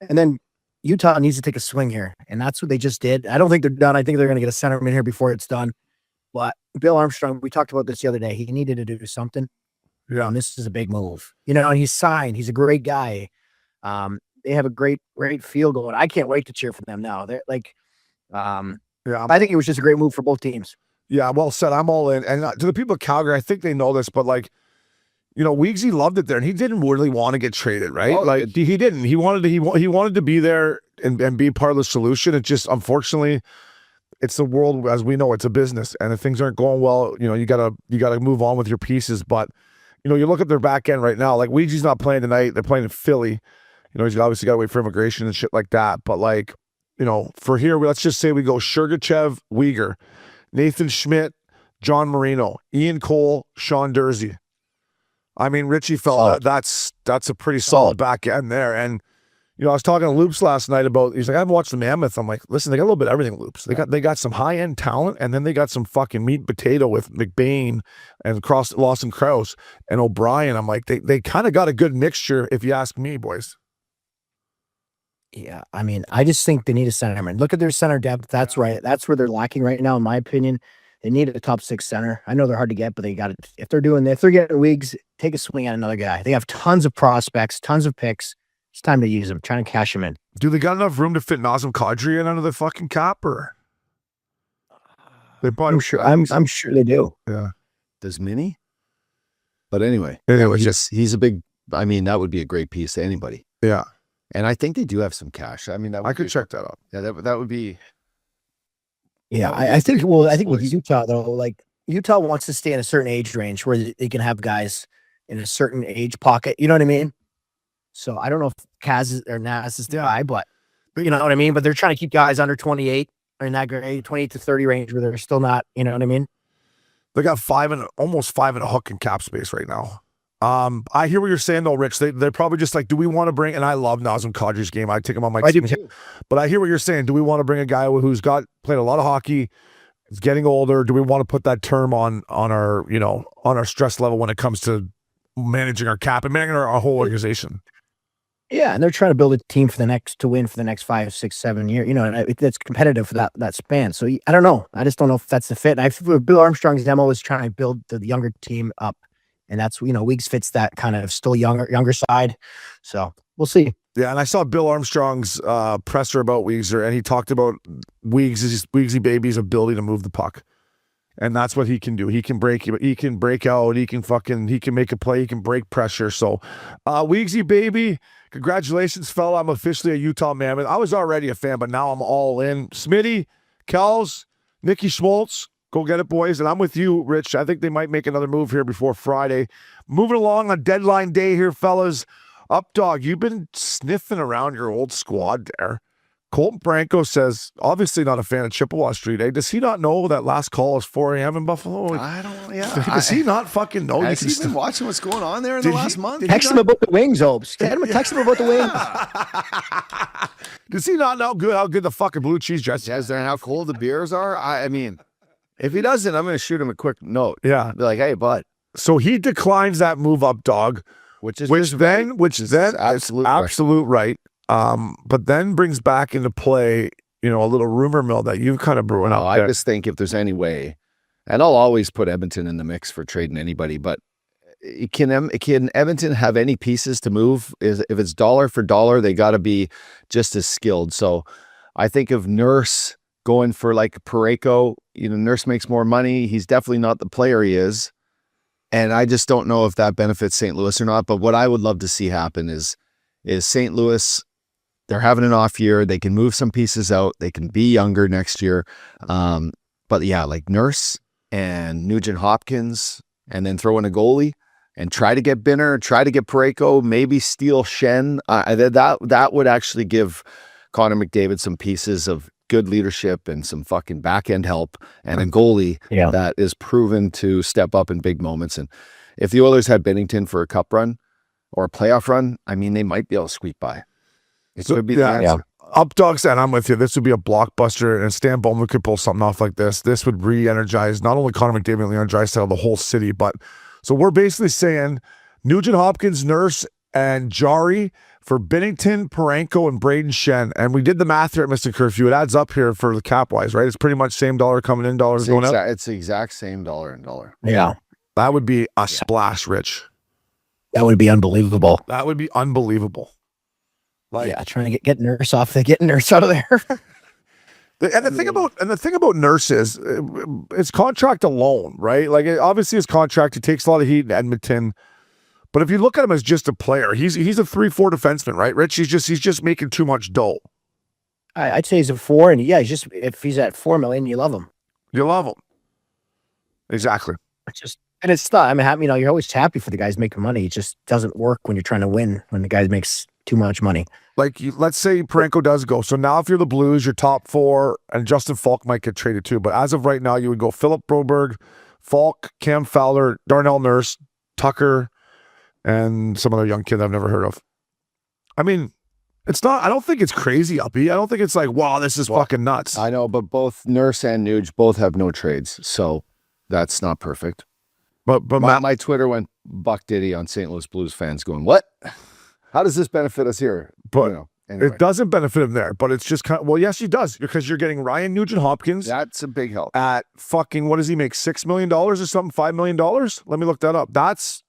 And then Utah needs to take a swing here. And that's what they just did. I don't think they're done. I think they're going to get a centerman here before it's done. But Bill Armstrong, we talked about this the other day. He needed to do something. Yeah. And this is a big move. And he's signed. He's a great guy. They have a great feel going. I can't wait to cheer for them now. They're like, I think it was just a great move for both teams. Yeah, well said. I'm all in. And to the people of Calgary, I think they know this, but Weegsy loved it there, and he didn't really want to get traded, right? He didn't. He wanted to be there and be part of the solution. It just, unfortunately, it's the world as we know. It's a business, and if things aren't going well, you gotta move on with your pieces. But you look at their back end right now. Like Weegsy's not playing tonight. They're playing in Philly. He's obviously got to wait for immigration and shit like that. But for here, let's just say we go Sergachev, Weegar, Nathan Schmidt, John Marino, Ian Cole, Sean Dursey. I mean, Richie felt that's a pretty solid back end there. And I was talking to Loops last night about. He's like, I haven't watched the Mammoth. I'm like, listen, they got a little bit of everything. Loops. They got some high end talent, and then they got some fucking meat and potato with McBain and Lawson Krause and O'Brien. I'm like, they kind of got a good mixture, if you ask me, boys. Yeah, I mean, I just think they need a centerman. Look at their center depth. That's right. That's where they're lacking right now, in my opinion. They need a top 6 center. I know they're hard to get, but they got it. If they're getting Weegs, take a swing at another guy. They have tons of prospects, tons of picks. It's time to use them. Trying to cash them in. Do they got enough room to fit Nazem Kadri in under the fucking cap, or they probably? I'm sure they do. Yeah. Does Mini? But anyway, Anyways, he's a big. I mean, that would be a great piece to anybody. yeah. And I think they do have some cash. I mean, I could check that out. Yeah, that would be. Yeah, I think. Well, I think with Utah though, like Utah wants to stay in a certain age range where they can have guys in a certain age pocket. You know what I mean? So I don't know if Kaz or Nas is the guy, but you know what I mean. But they're trying to keep guys under 28 or in that grade, 28 to 30 range where they're still not. You know what I mean? They got almost 5 and a hook in cap space right now. I hear what you're saying though, Rich. They're probably just like, do we want to bring? And I love Nazem Kadri's game. I take him on my team. But I hear what you're saying. Do we want to bring a guy who's played a lot of hockey, is getting older? Do we want to put that term on our stress level when it comes to managing our cap and managing our whole organization? Yeah, and they're trying to build a team to win for the next 5, 6, 7 years. You know, and that's competitive for that span. So I don't know. I just don't know if that's the fit. And Bill Armstrong's demo is trying to build the younger team up. And that's, Weegs fits that kind of still younger side. So we'll see. Yeah, and I saw Bill Armstrong's presser about Weegar, and he talked about Weegsy baby's ability to move the puck. And that's what he can do. He can break out, he can make a play, he can break pressure. So Weegsy baby, congratulations, fella. I'm officially a Utah Mammoth. I was already a fan, but now I'm all in. Smitty, Kells, Nicky Schmaltz. Go get it, boys. And I'm with you, Rich. I think they might make another move here before Friday. Moving along on deadline day here, fellas. Updog, you've been sniffing around your old squad there. Colton Parayko says, obviously not a fan of Chippewa Street. Does he not know that last call is 4 a.m. in Buffalo? I don't, yeah. Does he not fucking know? Has he been watching what's going on there in the last month? Text him about the wings, Obes. Text him about the wings. Does he not know how good the fucking blue cheese dress is there and how cold the beers are? I mean, if he doesn't, I'm going to shoot him a quick note. Yeah. Be like, hey, bud. So he declines that move up, dog. Which is absolute right. But then brings back into play, a little rumor mill that you've kind of brewing up. I just think if there's any way, and I'll always put Edmonton in the mix for trading anybody, but can Edmonton have any pieces to move? If it's dollar for dollar, they got to be just as skilled. So I think of Nurse going for like Parayko, Nurse makes more money. He's definitely not the player he is. And I just don't know if that benefits St. Louis or not. But what I would love to see happen is St. Louis, they're having an off year. They can move some pieces out. They can be younger next year. But yeah, like Nurse and Nugent Hopkins, and then throw in a goalie and try to get Binner, try to get Parayko, maybe steal Shen. That would actually give Connor McDavid some pieces of good leadership and some fucking back end help, and a goalie that is proven to step up in big moments. And if the Oilers had Bennington for a cup run or a playoff run, I mean, they might be able to squeak by. It would be the answer. Updog said, I'm with you. This would be a blockbuster, and Stan Bowman could pull something off like this. This would re-energize not only Connor McDavid and Leon Draisaitl, the whole city, but so we're basically saying Nugent Hopkins, Nurse, and Jari for Binnington, Parayko, and Braden Shen. And we did the math here at Missin Curfew. It adds up here for the cap-wise, right? It's pretty much same dollar coming in, dollars going out. It's the exact same dollar and dollar. Yeah. That would be a splash, Rich. That would be unbelievable. That would be unbelievable. Trying to get Nurse off. Getting Nurse out of there. And the thing about Nurse is it's contract alone, right? Like obviously his contract, he takes a lot of heat in Edmonton. But if you look at him as just a player, he's a 3-4 defenseman, right, Rich? He's just making too much dough. I'd say he's a 4, and if he's at $4 million, you love him. You love him. Exactly. It's not. I mean, you're always happy for the guys making money. It just doesn't work when you're trying to win when the guy makes too much money. Like let's say Parayko does go. So now if you're the Blues, you're top 4, and Justin Falk might get traded too. But as of right now, you would go Philip Broberg, Falk, Cam Fowler, Darnell Nurse, Tucker, and some other young kid I've never heard of. I mean, it's not, I don't think it's crazy, Uppy. I don't think it's like, wow, this is fucking nuts. I know, but both Nurse and Nuge both have no trades, so that's not perfect. But my Twitter went buck diddy on St. Louis Blues fans going, what? How does this benefit us here? But Anyway, It doesn't benefit him there, but it's just kind of, well, yes, he does, because you're getting Ryan Nugent-Hopkins that's a big help. at fucking, what does he make, $6 million or something, $5 million? Let me look that up. That's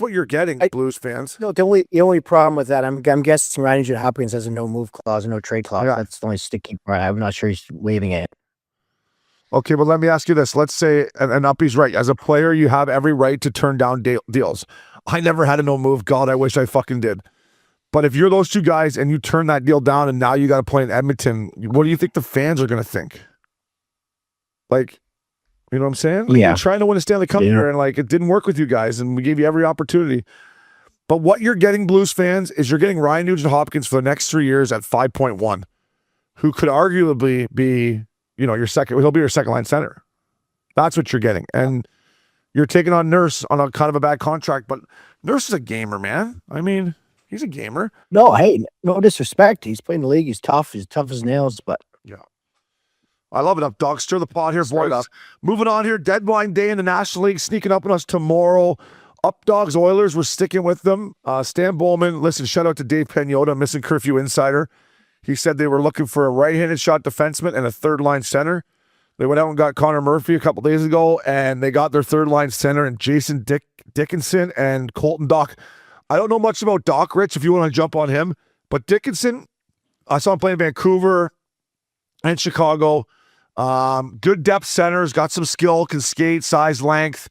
what you're getting, Blues fans. No, the only problem with that, I'm guessing Ryan Hopkins has a no move clause and no trade clause. Yeah. That's the only sticky part. I'm not sure he's waiving it. Okay, but let me ask you this. Let's say, and Uppy's right, as a player, you have every right to turn down deals. I never had a no move. God, I wish I fucking did. But if you're those two guys and you turn that deal down and now you got to play in Edmonton, what do you think the fans are going to think? Like, you know what I'm saying? Like, Yeah. you're trying to win a Stanley Cup here, and like it didn't work with you guys, and we gave you every opportunity. But what you're getting, Blues fans, is you're getting Ryan Nugent-Hopkins for the next 3 years at 5.1, who could arguably be, your second. He'll be your second line center. That's what you're getting, and you're taking on Nurse on a kind of a bad contract. But Nurse is a gamer, man. I mean, he's a gamer. No, hey, no disrespect. He's playing the league. He's tough. He's tough as nails, but I love it. Up, dog. Stir the pot here, Stir it boys. up. Moving on here. Deadline day in the National League sneaking up on us tomorrow. Up dogs, Oilers. We're sticking with them. Stan Bowman. Listen, shout out to Dave Pagnotta, Missin Curfew insider. He said they were looking for a right-handed shot defenseman and a third-line center. They went out and got Connor Murphy a couple days ago, and they got their third-line center and Jason Dickinson and Colton Doc. I don't know much about Doc, Rich, if you want to jump on him. But Dickinson, I saw him play in Vancouver and Chicago. Good depth centers, got some skill, can skate, size, length.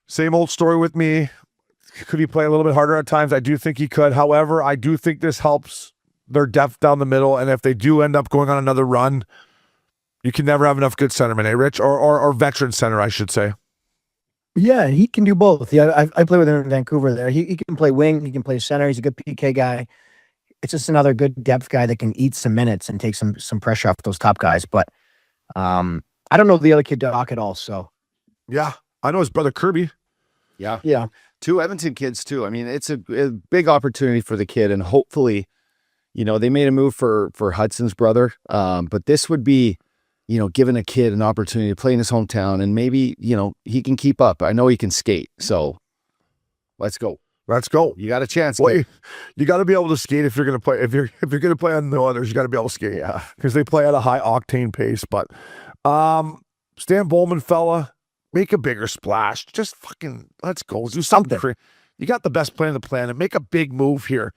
Same old story with me. Could he play a little bit harder at times? I do think he could. However, I do think this helps their depth down the middle. And if they do end up going on another run, you can never have enough good centermen, Rich? Or veteran center, I should say. yeah, he can do both. Yeah, I play with him in Vancouver there. He can play wing. He can play center. He's a good PK guy. It's just another good depth guy that can eat some minutes and take some pressure off those top guys. But I don't know the other kid Doc at all. So Yeah, I know his brother Kirby. yeah, Two Edmonton kids too. I mean, it's a big opportunity for the kid, and hopefully, they made a move for Hudson's brother. But this would be, giving a kid an opportunity to play in his hometown, and maybe, he can keep up. I know he can skate, so let's go. Let's go. You got a chance. Boy, kid. you got to be able to skate if you're going to play. If you're going to play on the others, you got to be able to skate. Yeah, because they play at a high octane pace. But Stan Bowman, fella, make a bigger splash. Just fucking let's go. Do something. You got the best player on the planet. Make a big move here.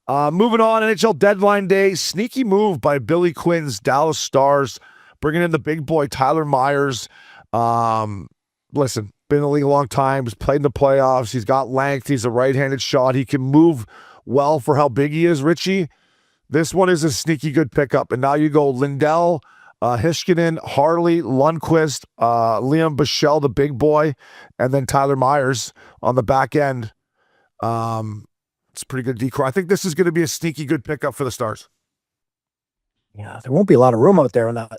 Moving on, NHL deadline day. Sneaky move by Billy Quinn's Dallas Stars, bringing in the big boy Tyler Myers. Listen. Been in the league a long time. He's played in the playoffs. He's got length. He's a right-handed shot. He can move well for how big he is, Richie. This one is a sneaky good pickup. And now you go Lindell, Heiskanen, Harley, Lundqvist, Liam Bichelle, the big boy, and then Tyler Myers on the back end. It's a pretty good decor. I think this is going to be a sneaky good pickup for the Stars. yeah, there won't be a lot of room out there on that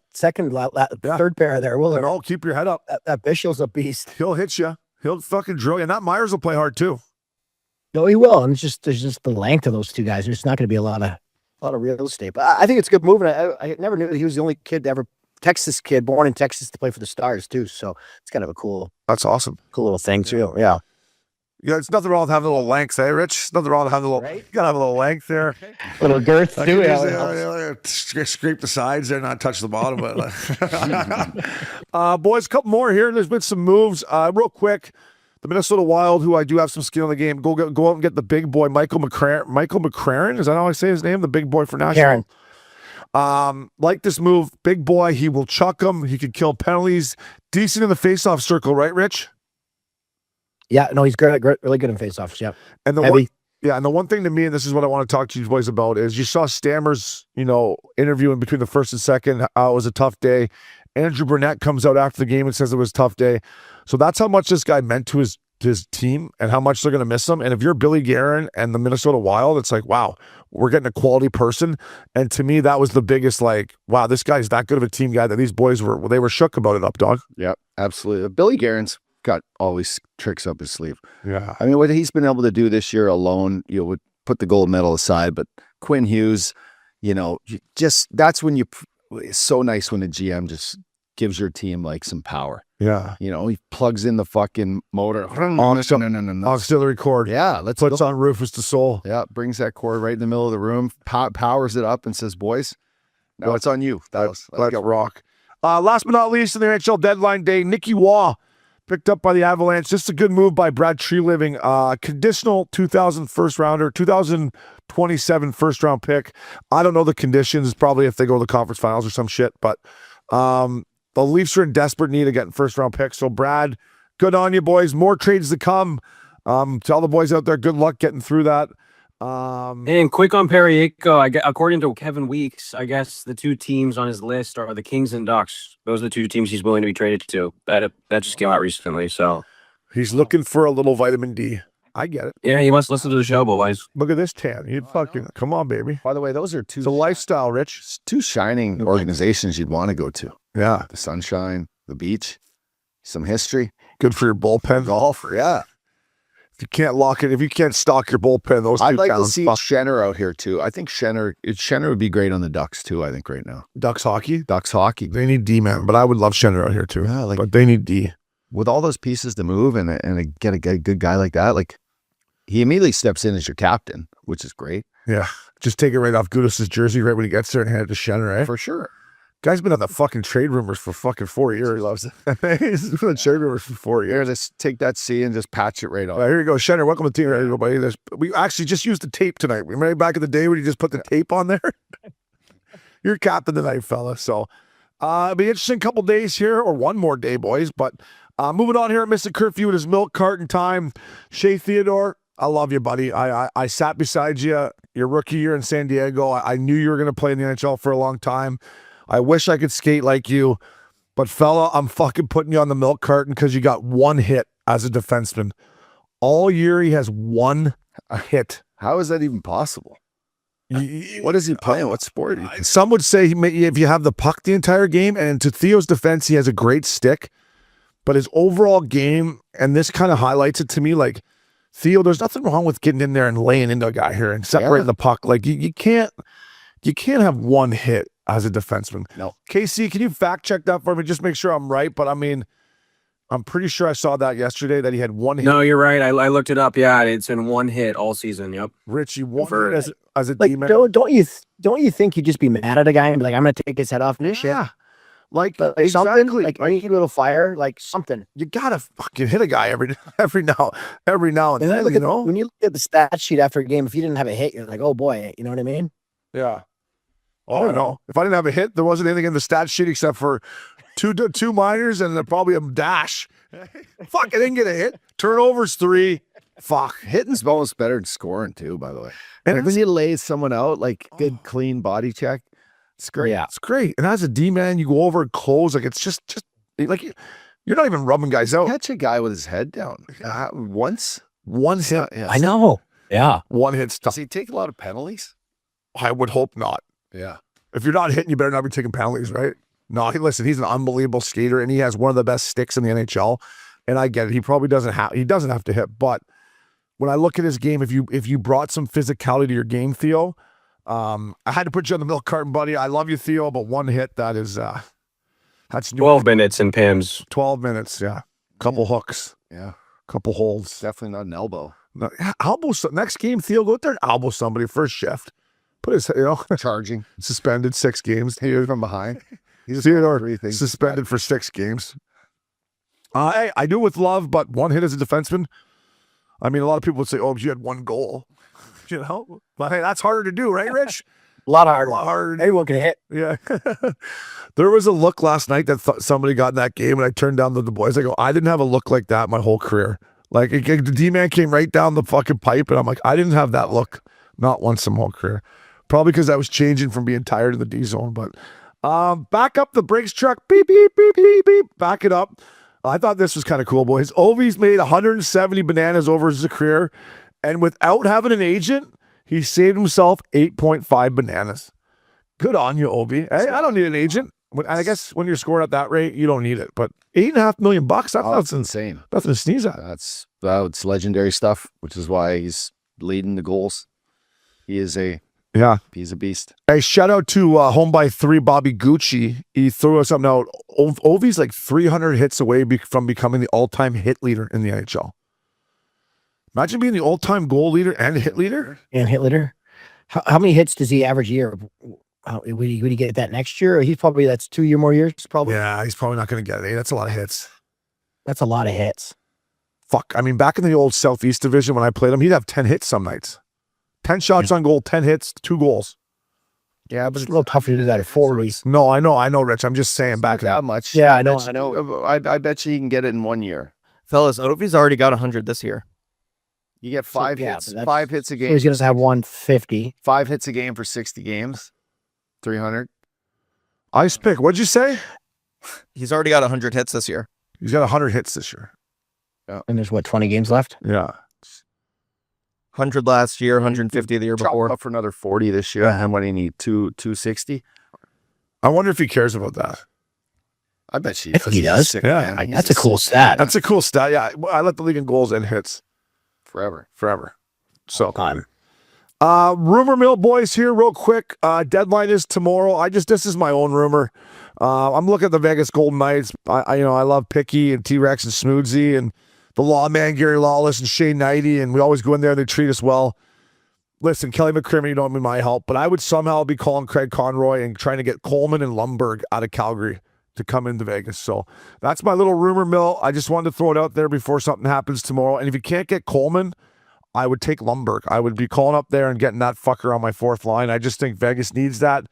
third pair there, will there? No, keep your head up. That Bichel's a beast. He'll hit you. He'll fucking drill you. And that Myers will play hard too. No, he will. And there's just the length of those two guys. There's not going to be a lot of real estate. But I think it's a good move. And I never knew that he was the only kid to ever, Texas kid, born in Texas to play for the Stars too. So it's kind of a cool That's awesome. little thing too. Yeah. Yeah, it's nothing wrong with having a little length, eh, Rich? Nothing wrong with having a little. Right? You gotta have a little length there. Little girth I too. could Yeah, use it helps. scrape the sides there, not touch the bottom. But boys, a couple more here. There's been some moves. Real quick, the Minnesota Wild, who I do have some skill in the game, go out and get the big boy Michael McCarron. Is that how I say his name? The big boy for Nashville. Like this move, big boy. He will chuck him. He can kill penalties. Decent in the faceoff circle, right, Rich? Yeah, no, he's great, really good in faceoffs. Yeah. And the Heavy. one thing to me, and this is what I want to talk to you boys about, is you saw Stammer's, interview in between the first and second. It was a tough day. Andrew Burnett comes out after the game and says it was a tough day. So that's how much this guy meant to his team and how much they're going to miss him. And if you're Billy Guerin and the Minnesota Wild, it's like, wow, we're getting a quality person. And to me, that was the biggest, like, wow, this guy's that good of a team guy that these boys were shook about it, up dog. Yep, absolutely. Billy Guerin's got always tricks up his sleeve. Yeah. I mean, what he's been able to do this year alone, would put the gold medal aside, but Quinn Hughes, that's when it's so nice when the GM just gives your team like some power. Yeah. You know, he plugs in the fucking motor. Auxiliary cord. Yeah, let's Puts go. on Rufus to Soul. Yeah, brings that cord right in the middle of the room, powers it up and says, boys, now it's on you. Let's go rock. Last but not least, in the NHL deadline day, Nic Roy picked up by the Avalanche. Just a good move by Brad Treliving. Conditional 2000 first rounder, 2027 first round pick. I don't know the conditions. Probably if they go to the conference finals or some shit. But the Leafs are in desperate need of getting first round picks. So Brad, good on you, boys. More trades to come. Tell the boys out there, good luck getting through that. And quick on Parayko, according to Kevin Weeks, I guess the two teams on his list are the Kings and Ducks. Those are the two teams he's willing to be traded to. That just came out recently. So He's looking for a little vitamin D. I get it. yeah, he must listen to the show, boys. Look at this tan. You fucking come on, baby. By the way, those are It's a lifestyle, Rich. two shining organizations you'd want to go to. Yeah. The sunshine, the beach, some history, Good for your bullpen. golf. Yeah. If you can't lock it, if you can't stock your bullpen, those two I'd like to towns see fuck. Shenner out here too. I think Shenner would be great on the Ducks too, I think right now. Ducks hockey. Ducks hockey. They need D, man. But I would love Shenner out here too. Yeah, like But they need D. with all those pieces to move and get a good guy like that, like he immediately steps in as your captain, which is great. Yeah. Just take it right off Gudas's jersey right when he gets there and hand it to Shenner, right? For sure. Guy's been on the fucking trade rumors for fucking 4 years. He loves it. He's been on trade rumors for 4 Here, years. let's take that C and just patch it right All off. right, here you go. Shenner, welcome to the team, everybody. We actually just used the tape tonight. Remember back in the day when you just put the tape on there? You're captain tonight, fella. So it'll be an interesting couple days here, or one more day, boys. But moving on here at Missin Curfew, it is milk carton time. Shea Theodore, I love you, buddy. I sat beside you your rookie year in San Diego. I knew you were going to play in the NHL for a long time. I wish I could skate like you. But fella, I'm fucking putting you on the milk carton because you got one hit as a defenseman. All year he has one hit. How is that even possible? What is he playing? What sport? Some would say if you have the puck the entire game, and to Theo's defense, he has a great stick, but his overall game, and this kind of highlights it to me, like, Theo, there's nothing wrong with getting in there and laying into a guy here and separating the puck. Like, you can't have one hit as a defenseman. No. KC, can you fact check that for me? Just make sure I'm right, but I mean, I'm pretty sure I saw that yesterday that he had one hit. No, you're right. I looked it up. Yeah, it's been one hit all season. Yep. Richie, one For- hit as a Like, D-man. don't you think you'd just be mad at a guy and be like, I'm gonna take his head off and this shit? Yeah. Like, But exactly. something like any little fire, like something. You gotta fucking hit a guy every now and And then, look you know? when you look at the stat sheet after a game, if you didn't have a hit, you're like, oh boy, you know what I mean? Yeah. Oh, I know. If I didn't have a hit, there wasn't anything in the stat sheet except for two minors and probably a dash. Fuck, I didn't get a hit. Turnovers 3. Fuck. Hitting's almost better than scoring too, by the way. And Like when you lay someone out, like good, clean body check, it's great. Yeah. it's great. And as a D-man, you go over and close. Like, it's just like you're not even rubbing guys out. Catch a guy with his head down once. One hit. Yeah. I know. Yeah. One hit's tough. Does he take a lot of penalties? I would hope not. Yeah. If you're not hitting, you better not be taking penalties, right? No, listen, he's an unbelievable skater, and he has one of the best sticks in the NHL. And I get it. He probably doesn't have to hit. But when I look at his game, if you brought some physicality to your game, Theo, I had to put you on the milk carton, buddy. I love you, Theo, but one hit, that's 12 minutes in Pims. 12 minutes, yeah. Couple hooks, Yeah. couple holds. Definitely not an elbow. No, elbow. Next game, Theo, go out there and elbow somebody first shift. Put his, Charging. suspended 6 games. Here from behind. He's Theodore three things. suspended for 6 games. Hey, I do it with love, but one hit as a defenseman. I mean, a lot of people would say, "Oh, but you had one goal," But hey, that's harder to do, right, Rich? A lot A harder. lot harder. Everyone can hit. Yeah. There was a look last night that somebody got in that game, and I turned down the boys. I go, I didn't have a look like that my whole career. Like, the D-man came right down the fucking pipe, and I'm like, I didn't have that look not once in my whole career. Probably because I was changing from being tired in the D zone. But back up the Brinks truck. Beep, beep, beep, beep, beep. Back it up. I thought this was kind of cool, boys. Ovi's made 170 bananas over his career, and without having an agent, he saved himself 8.5 bananas. Good on you, Ovi. Hey, I don't need an agent. I guess when you're scoring at that rate, you don't need it. But $8.5 million, that's That's insane. nothing to sneeze at. That's legendary stuff, which is why he's leading the goals. He is a Yeah. He's a beast. Hey, shout out to Home by 3 Bobby Gucci. He threw us something out. Ovi's like 300 hits away from becoming the all-time hit leader in the NHL. Imagine being the all-time goal leader and hit leader. And hit leader. How many hits does he average a year? Would he get that next year? Or he's probably, that's 2 more years probably. Yeah, he's probably not going to get it. That's a lot of hits. That's a lot of hits. Fuck. I mean, back in the old Southeast Division when I played him, he'd have 10 hits some nights. 10 shots on goal, 10 hits, 2 goals. Yeah, but it's a little tougher to do that at forwards. No, I know, Rich. I'm just saying back That much. Yeah, I bet know. you- I bet you can get it in 1 year. Fellas, Ovi's already got 100 this year. You get 5 yeah, hits. but that's- 5 hits a So game. he's going to have 150. 5 hits a game for 60 games. 300. Ice pick. What'd you say? He's already got 100 hits this year. He's got 100 hits this year. And there's 20 games left? Yeah. 100 last year, 150 the year Chop before. up for another 40 this year. And what do you need? 260? I wonder if he cares about that. I bet she I think he He's does. sick, Yeah. man. He's That's a cool stat. That's a cool stat. Yeah. I let the league in goals and hits forever. So, Time. rumor mill boys here real quick. Deadline is tomorrow. This is my own rumor. I'm looking at the Vegas Golden Knights. I love Picky and T-Rex and Smoothsy and the Lawman, Gary Lawless and Shea Knighty, and we always go in there and they treat us well. Listen, Kelly McCrimmon, you don't need my help, but I would somehow be calling Craig Conroy and trying to get Coleman and Lundberg out of Calgary to come into Vegas. So that's my little rumor mill. I just wanted to throw it out there before something happens tomorrow. And if you can't get Coleman, I would take Lundberg. I would be calling up there and getting that fucker on my 4th line. I just think Vegas needs that,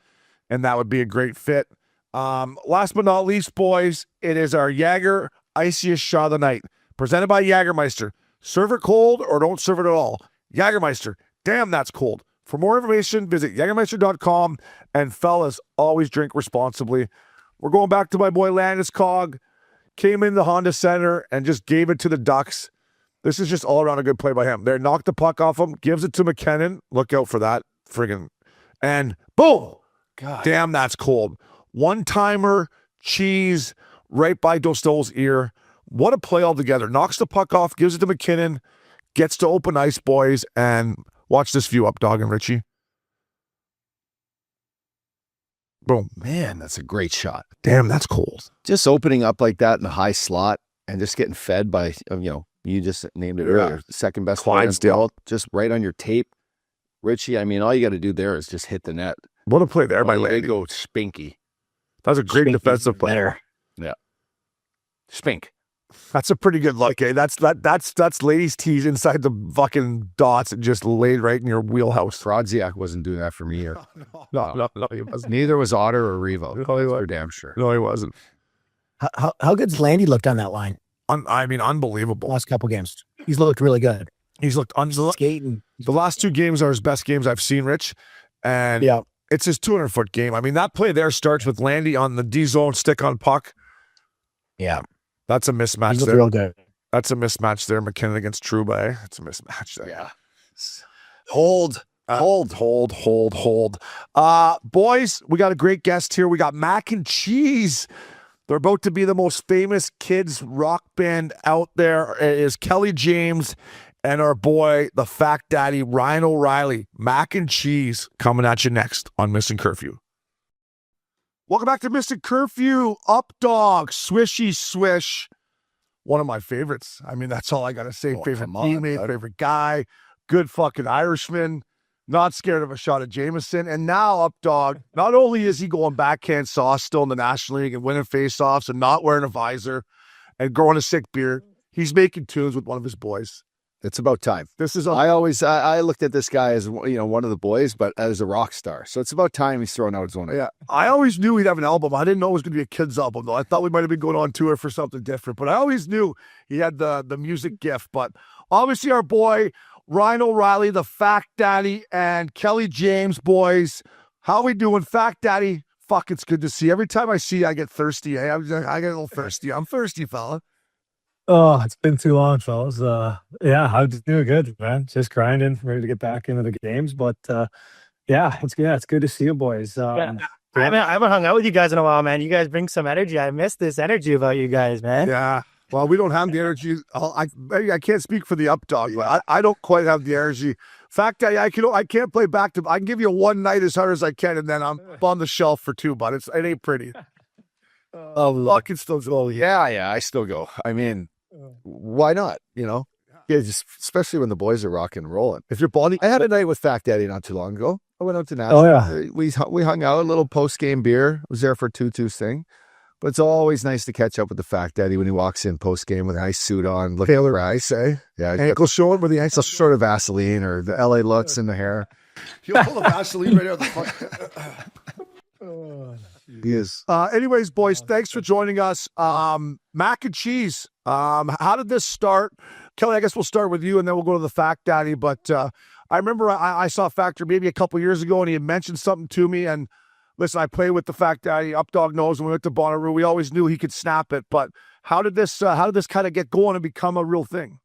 and that would be a great fit. Last but not least, boys, it is our Jäger Iciest shot of the night, presented by Jägermeister. Serve it cold or don't serve it at all. Jägermeister, damn, that's cold. For more information, visit Jägermeister.com. And fellas, always drink responsibly. We're going back to my boy Landeskog. Came in the Honda Center and just gave it to the Ducks. This is just all around a good play by him. They knocked the puck off him, gives it to McKinnon. Look out for that. Friggin'. And boom. God. Damn, that's cold. One-timer, Cheeze, right by Dostal's ear. What a play altogether. Knocks the puck off, gives it to McKinnon, gets to open ice, boys, and watch this view up, Dog and Richie. Boom. Man, that's a great shot. Damn, that's cold. Just opening up like that in the high slot and just getting fed by, you just named it earlier, second best player in the Clydesdale. world, just right on your tape. Richie, I mean, all you got to do there is just hit the net. What a play there by They Landy. go spinky. That was a great Spinky defensive play. better. Spink. That's a pretty good look. Eh? That's ladies' tees inside the fucking dots and just laid right in your wheelhouse. Frodziak wasn't doing that for me here. No, he wasn't. Neither was Otter or Revo. No, he wasn't. For damn sure. No, he wasn't. How good's Landy looked on that line Unbelievable. last couple games? He's looked really good. He's looked Skating. The last 2 games are his best games I've seen, Rich. And Yeah. it's his 200-foot game. I mean, that play there starts with Landy on the D-zone stick on puck. Yeah. That's a mismatch He's looked there. real good. That's a mismatch there. McKinnon against Trouba. It's a mismatch there. Yeah. Hold. Boys, we got a great guest here. We got Mac and Cheeze. They're about to be the most famous kids rock band out there. It is Kelly James and our boy, the Fact Daddy, Ryan O'Reilly. Mac and Cheeze coming at you next on Missin Curfew. Welcome back to Missin Curfew. Up dog, swishy swish. One of my favorites. I mean, that's all I got to say. Oh, Favorite come on, teammate, bud. favorite guy, good fucking Irishman. Not scared of a shot of Jameson. And now, up dog, not only is he going backhand sauce still in the National League and winning faceoffs and not wearing a visor and growing a sick beard, he's making tunes with one of his boys. It's about time. This is I looked at this guy as one of the boys, but as a rock star. So it's about time he's throwing out his own. Yeah, I always knew he'd have an album. I didn't know it was going to be a kid's album, though. I thought we might have been going on tour for something different, but I always knew he had the music gift. But obviously, our boy Ryan O'Reilly, the Fact Daddy, and Kelly James, boys, how we doing, Fact Daddy? Fuck, it's good to see you. Every time I see you, I get thirsty. I get a little thirsty. I'm thirsty, fella. Oh, it's been too long, fellas. Yeah, I'm just doing good, man. Just grinding, ready to get back into the games. But it's good to see you, boys. I haven't hung out with you guys in a while, man. You guys bring some energy. I miss this energy about you guys, man. Yeah. Well, we don't have the energy. I can't speak for the up dog, but I don't quite have the energy. Fact, I can't play back to. I can give you one night as hard as I can, and then I'm on the shelf for two. But it ain't pretty. I can still go. Yeah, I still go. I mean, why not? Yeah, just especially when the boys are rocking and rolling. If your body, I had a night with Fact Daddy not too long ago. I went out to Nashville. Oh, yeah. We hung out, a little post game beer. I was there for Tutu's thing. But it's always nice to catch up with the Fact Daddy when he walks in post game with a nice suit on. Look Taylor ice, eh? Yeah, ankle showing with the ice. some sort of Vaseline or the LA looks in the hair. He'll pull the Vaseline right out of the front. He is. Anyways, boys, thanks for joining us. Mac and Cheeze. How did this start? Kelly, I guess we'll start with you and then we'll go to the Fact Daddy. But I remember I saw Factor maybe a couple years ago and he had mentioned something to me. And listen, I played with the Fact Daddy. Updog knows when we went to Bonnaroo, we always knew he could snap it. But how did this kind of get going and become a real thing?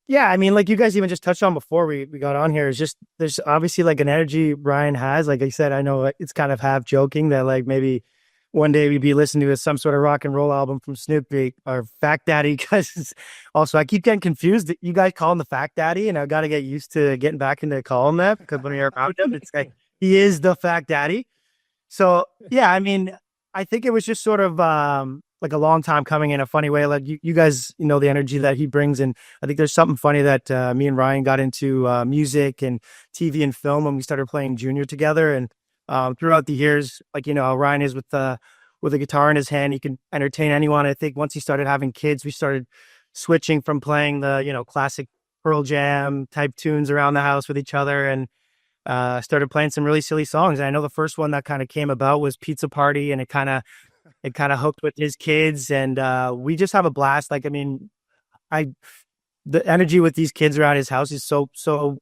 Yeah, I mean, like you guys even just touched on before we got on here, is just there's obviously like an energy Ryan has. Like I said, I know it's kind of half joking that like maybe one day we'd be listening to some sort of rock and roll album from Snoop Dogg or Fact Daddy. Because also I keep getting confused. You guys call him the Fact Daddy, and I got to get used to getting back into calling that because when you're around him, it's like he is the Fact Daddy. So yeah, I mean, I think it was just sort of like a long time coming in a funny way. Like you guys, the energy that he brings. And I think there's something funny that me and Ryan got into music and TV and film when we started playing junior together. And throughout the years, like, Ryan is with a guitar in his hand, he can entertain anyone. I think once he started having kids, we started switching from playing the, classic Pearl Jam type tunes around the house with each other and started playing some really silly songs. And I know the first one that kind of came about was Pizza Party, and it kind of hooked with his kids, and we just have a blast. Like, I mean, the energy with these kids around his house is so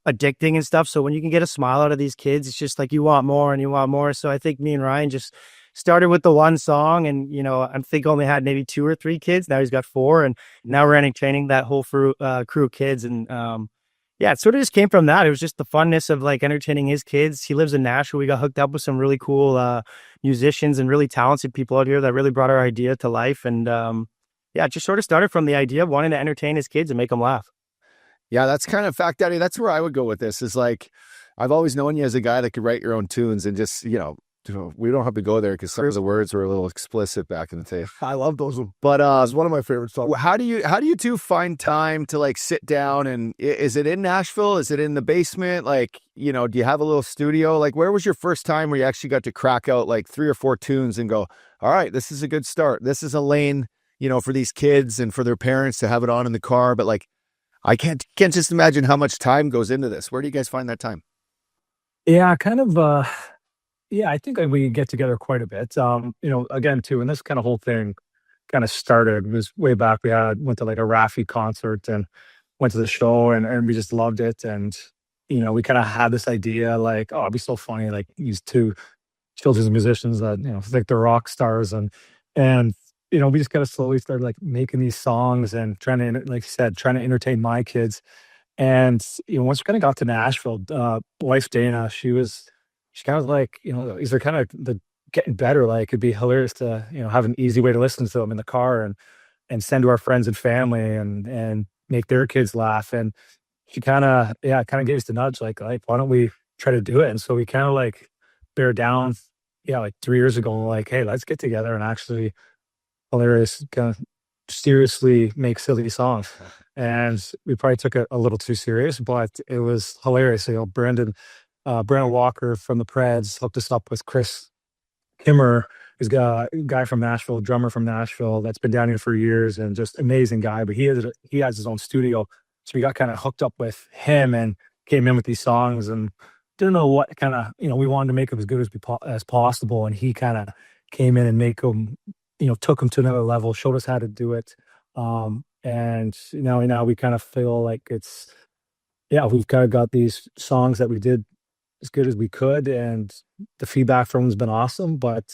addicting and stuff. So when you can get a smile out of these kids, it's just like you want more and you want more. So I think me and Ryan just started with the one song, and I think only had maybe 2 or 3 kids. Now he's got 4, and now we're entertaining that whole crew of kids. And yeah, it sort of just came from that. It was just the funness of like entertaining his kids. He lives in Nashville. We got hooked up with some really cool musicians and really talented people out here that really brought our idea to life. And yeah, it just sort of started from the idea of wanting to entertain his kids and make them laugh. Yeah, that's kind of Fact Daddy. That's where I would go with this. Is like, I've always known you as a guy that could write your own tunes and just, we don't have to go there because some of the words were a little explicit back in the day. I love those. But it's one of my favorite songs. how do you two find time to like sit down, and is it in Nashville? Is it in the basement? Like, do you have a little studio? Like, where was your first time where you actually got to crack out like 3 or 4 tunes and go, all right, this is a good start. This is a lane, for these kids and for their parents to have it on in the car. But like, I can't just imagine how much time goes into this. Where do you guys find that time? Yeah, kind of. Yeah, I think we get together quite a bit. Again, too, and this kind of whole thing kind of started was way back. We went to like a Raffi concert and went to the show, and we just loved it. And we kind of had this idea like, oh, it'd be so funny, like these 2 children's musicians that think they're rock stars, and we just kind of slowly started like making these songs and trying to, like you said, trying to entertain my kids. And once we kind of got to Nashville, wife Dana, she kind of like, these are kind of getting better. Like, it'd be hilarious to, have an easy way to listen to them in the car and send to our friends and family and make their kids laugh. And she kind of gave us the nudge, like, why don't we try to do it? And so we kind of like bear down, like 3 years ago, like, hey, let's get together and actually hilarious, kind of seriously make silly songs. And we probably took it a little too serious, but it was hilarious. Brandon Walker from the Preds hooked us up with Chris Kimmer, who's a guy from Nashville, drummer from Nashville that's been down here for years and just amazing guy. But he has his own studio, so we got kind of hooked up with him and came in with these songs and didn't know what kind of we wanted to make them as good as possible. And he kind of came in and make them, took them to another level, showed us how to do it. And now we kind of feel like we've kind of got these songs that we did as good as we could, and the feedback from them has been awesome. But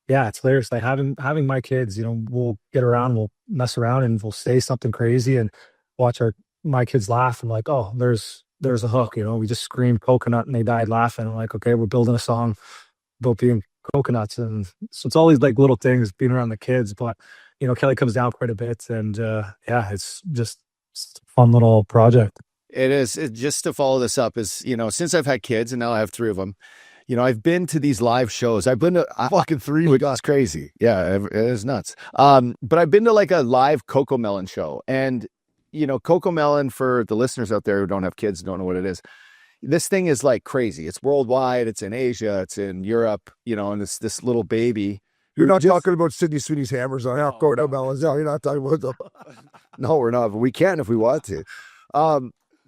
it's hilarious. Like having my kids, we'll get around, we'll mess around, and we'll say something crazy and watch my kids laugh. And like, oh, there's a hook. We just screamed coconut and they died laughing. I'm like, okay, we're building a song about being coconuts. And so it's all these like little things being around the kids. But Kelly comes down quite a bit, and yeah, it's just a fun little project. It is. Just to follow this up is, since I've had kids and now I have 3 of them, I've been to these live shows. I've been to fucking 3. It's crazy. Yeah, it is nuts. But I've been to like a live Coco Melon show, and Coco Melon, for the listeners out there who don't have kids, don't know what it is. This thing is like crazy. It's worldwide. It's in Asia. It's in Europe. And it's this little baby. You're not talking about Sydney Sweeney's hammers on Coco Melons. No, you're not talking about them. No, we're not. But we can if we want to.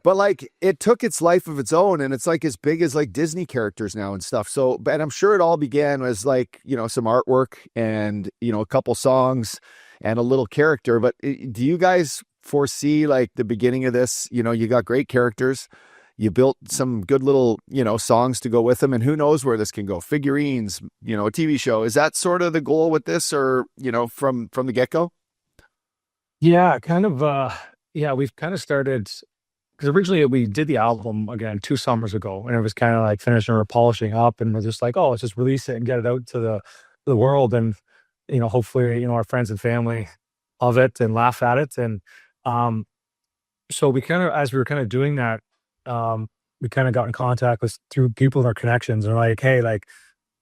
But like, it took its life of its own, and it's like as big as like Disney characters now and stuff. So, and I'm sure it all began as like, some artwork and, a couple songs and a little character. But do you guys foresee like the beginning of this? You got great characters. You built some good little, songs to go with them, and who knows where this can go? Figurines, a TV show. Is that sort of the goal with this, or, from the get-go? Yeah, kind of. Yeah, we've kind of started. Because originally we did the album again 2 summers ago, and it was kind of like finishing or polishing up, and we're just like, oh, let's just release it and get it out to the world, and hopefully our friends and family love it and laugh at it, and so we kind of, as we were kind of doing that, we kind of got in contact with through people in our connections, and like, hey, like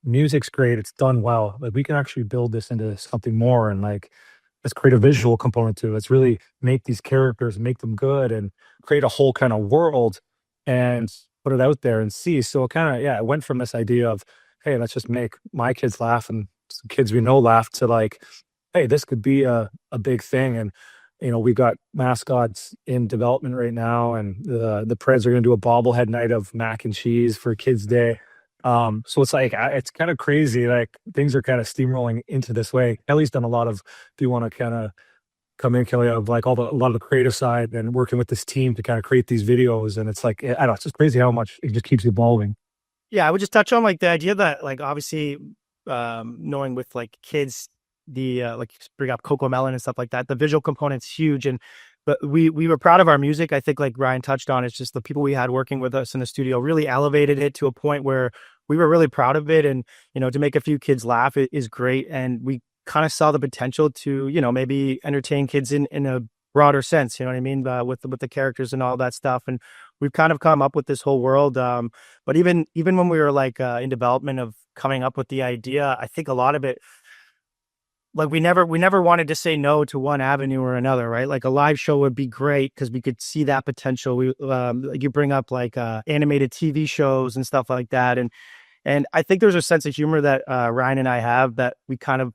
music's great, it's done well, like we can actually build this into something more, and like let's create a visual component to it. Let's really make these characters, make them good, and create a whole kind of world and put it out there and see. So it kind of, it went from this idea of, hey, let's just make my kids laugh and some kids we know laugh, to like, hey, this could be a big thing. And, we got mascots in development right now, and the Preds are going to do a bobblehead night of mac and cheese for Kids Day. So it's like, it's kind of crazy. Like things are kind of steamrolling into this way. Kelly's done a lot of, if you want to kind of come in, Kelly, of like a lot of the creative side and working with this team to kind of create these videos. And it's like, I don't know, it's just crazy how much it just keeps evolving. Yeah, I would just touch on like the idea that like obviously knowing with like kids, the like bring up Coco Melon and stuff like that, the visual component's huge. But we were proud of our music. I think like Ryan touched on, it's just the people we had working with us in the studio really elevated it to a point where we were really proud of it. And, to make a few kids laugh is great. And we kind of saw the potential to, maybe entertain kids in a broader sense, you know what I mean? With the characters and all that stuff. And we've kind of come up with this whole world. But even when we were like in development of coming up with the idea, I think a lot of it, like we never wanted to say no to one avenue or another, right? Like a live show would be great because we could see that potential. We you bring up like animated TV shows and stuff like that, and I think there's a sense of humor that Ryan and I have that we kind of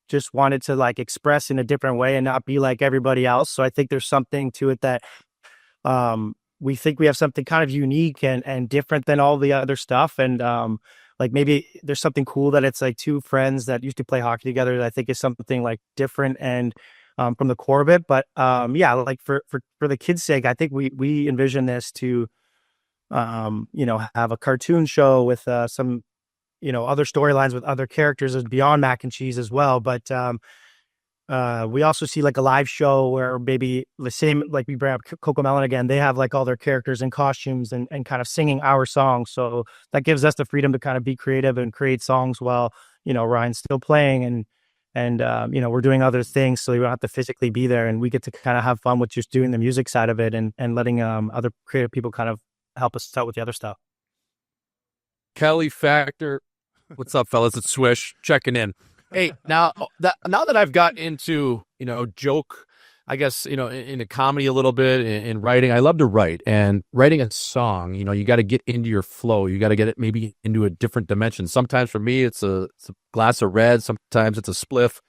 just wanted to like express in a different way and not be like everybody else. So I think there's something to it that we think we have something kind of unique and different than all the other stuff, and like maybe there's something cool that it's like 2 friends that used to play hockey together that I think is something like different and from the core of it. But yeah, like for the kids' sake, I think we envision this to have a cartoon show with some other storylines with other characters beyond mac and cheese as well. But we also see like a live show where maybe the same, like we bring up Coco Melon again, they have like all their characters in costumes and kind of singing our songs. So that gives us the freedom to kind of be creative and create songs while, Ryan's still playing and we're doing other things. So we don't have to physically be there, and we get to kind of have fun with just doing the music side of it and letting other creative people kind of help us out with the other stuff. Kelly Factor. What's up, fellas? It's Swish checking in. Hey, now that I've got into, joke, I guess, into comedy a little bit, in writing, I love to write. And writing a song, you got to get into your flow. You got to get it maybe into a different dimension. Sometimes for me, it's a glass of red. Sometimes it's a spliff.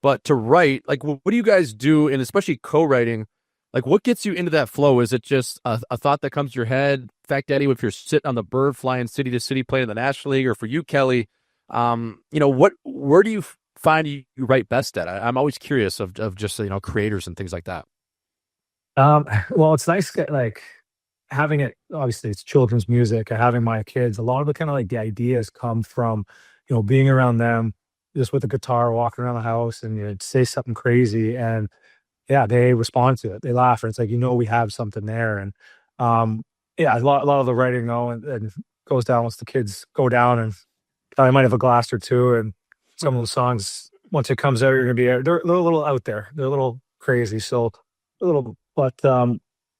But to write, like, what do you guys do? And especially co-writing, like, what gets you into that flow? Is it just a thought that comes to your head? Fact, Daddy, if you're sitting on the bird flying city to city playing in the National League, or for you, Kelly, where do you find you write best at? I'm always curious of just, creators and things like that. Well, it's nice, like having it, obviously it's children's music, having my kids, a lot of the kind of like the ideas come from, being around them just with a guitar, walking around the house and say something crazy. And yeah, they respond to it. They laugh. And it's like, we have something there. And yeah, a lot of the writing, and goes down once the kids go down, and I might have a glass or two, and some of the songs once it comes out, you're gonna be they're a little out there. They're a little crazy, so a little. But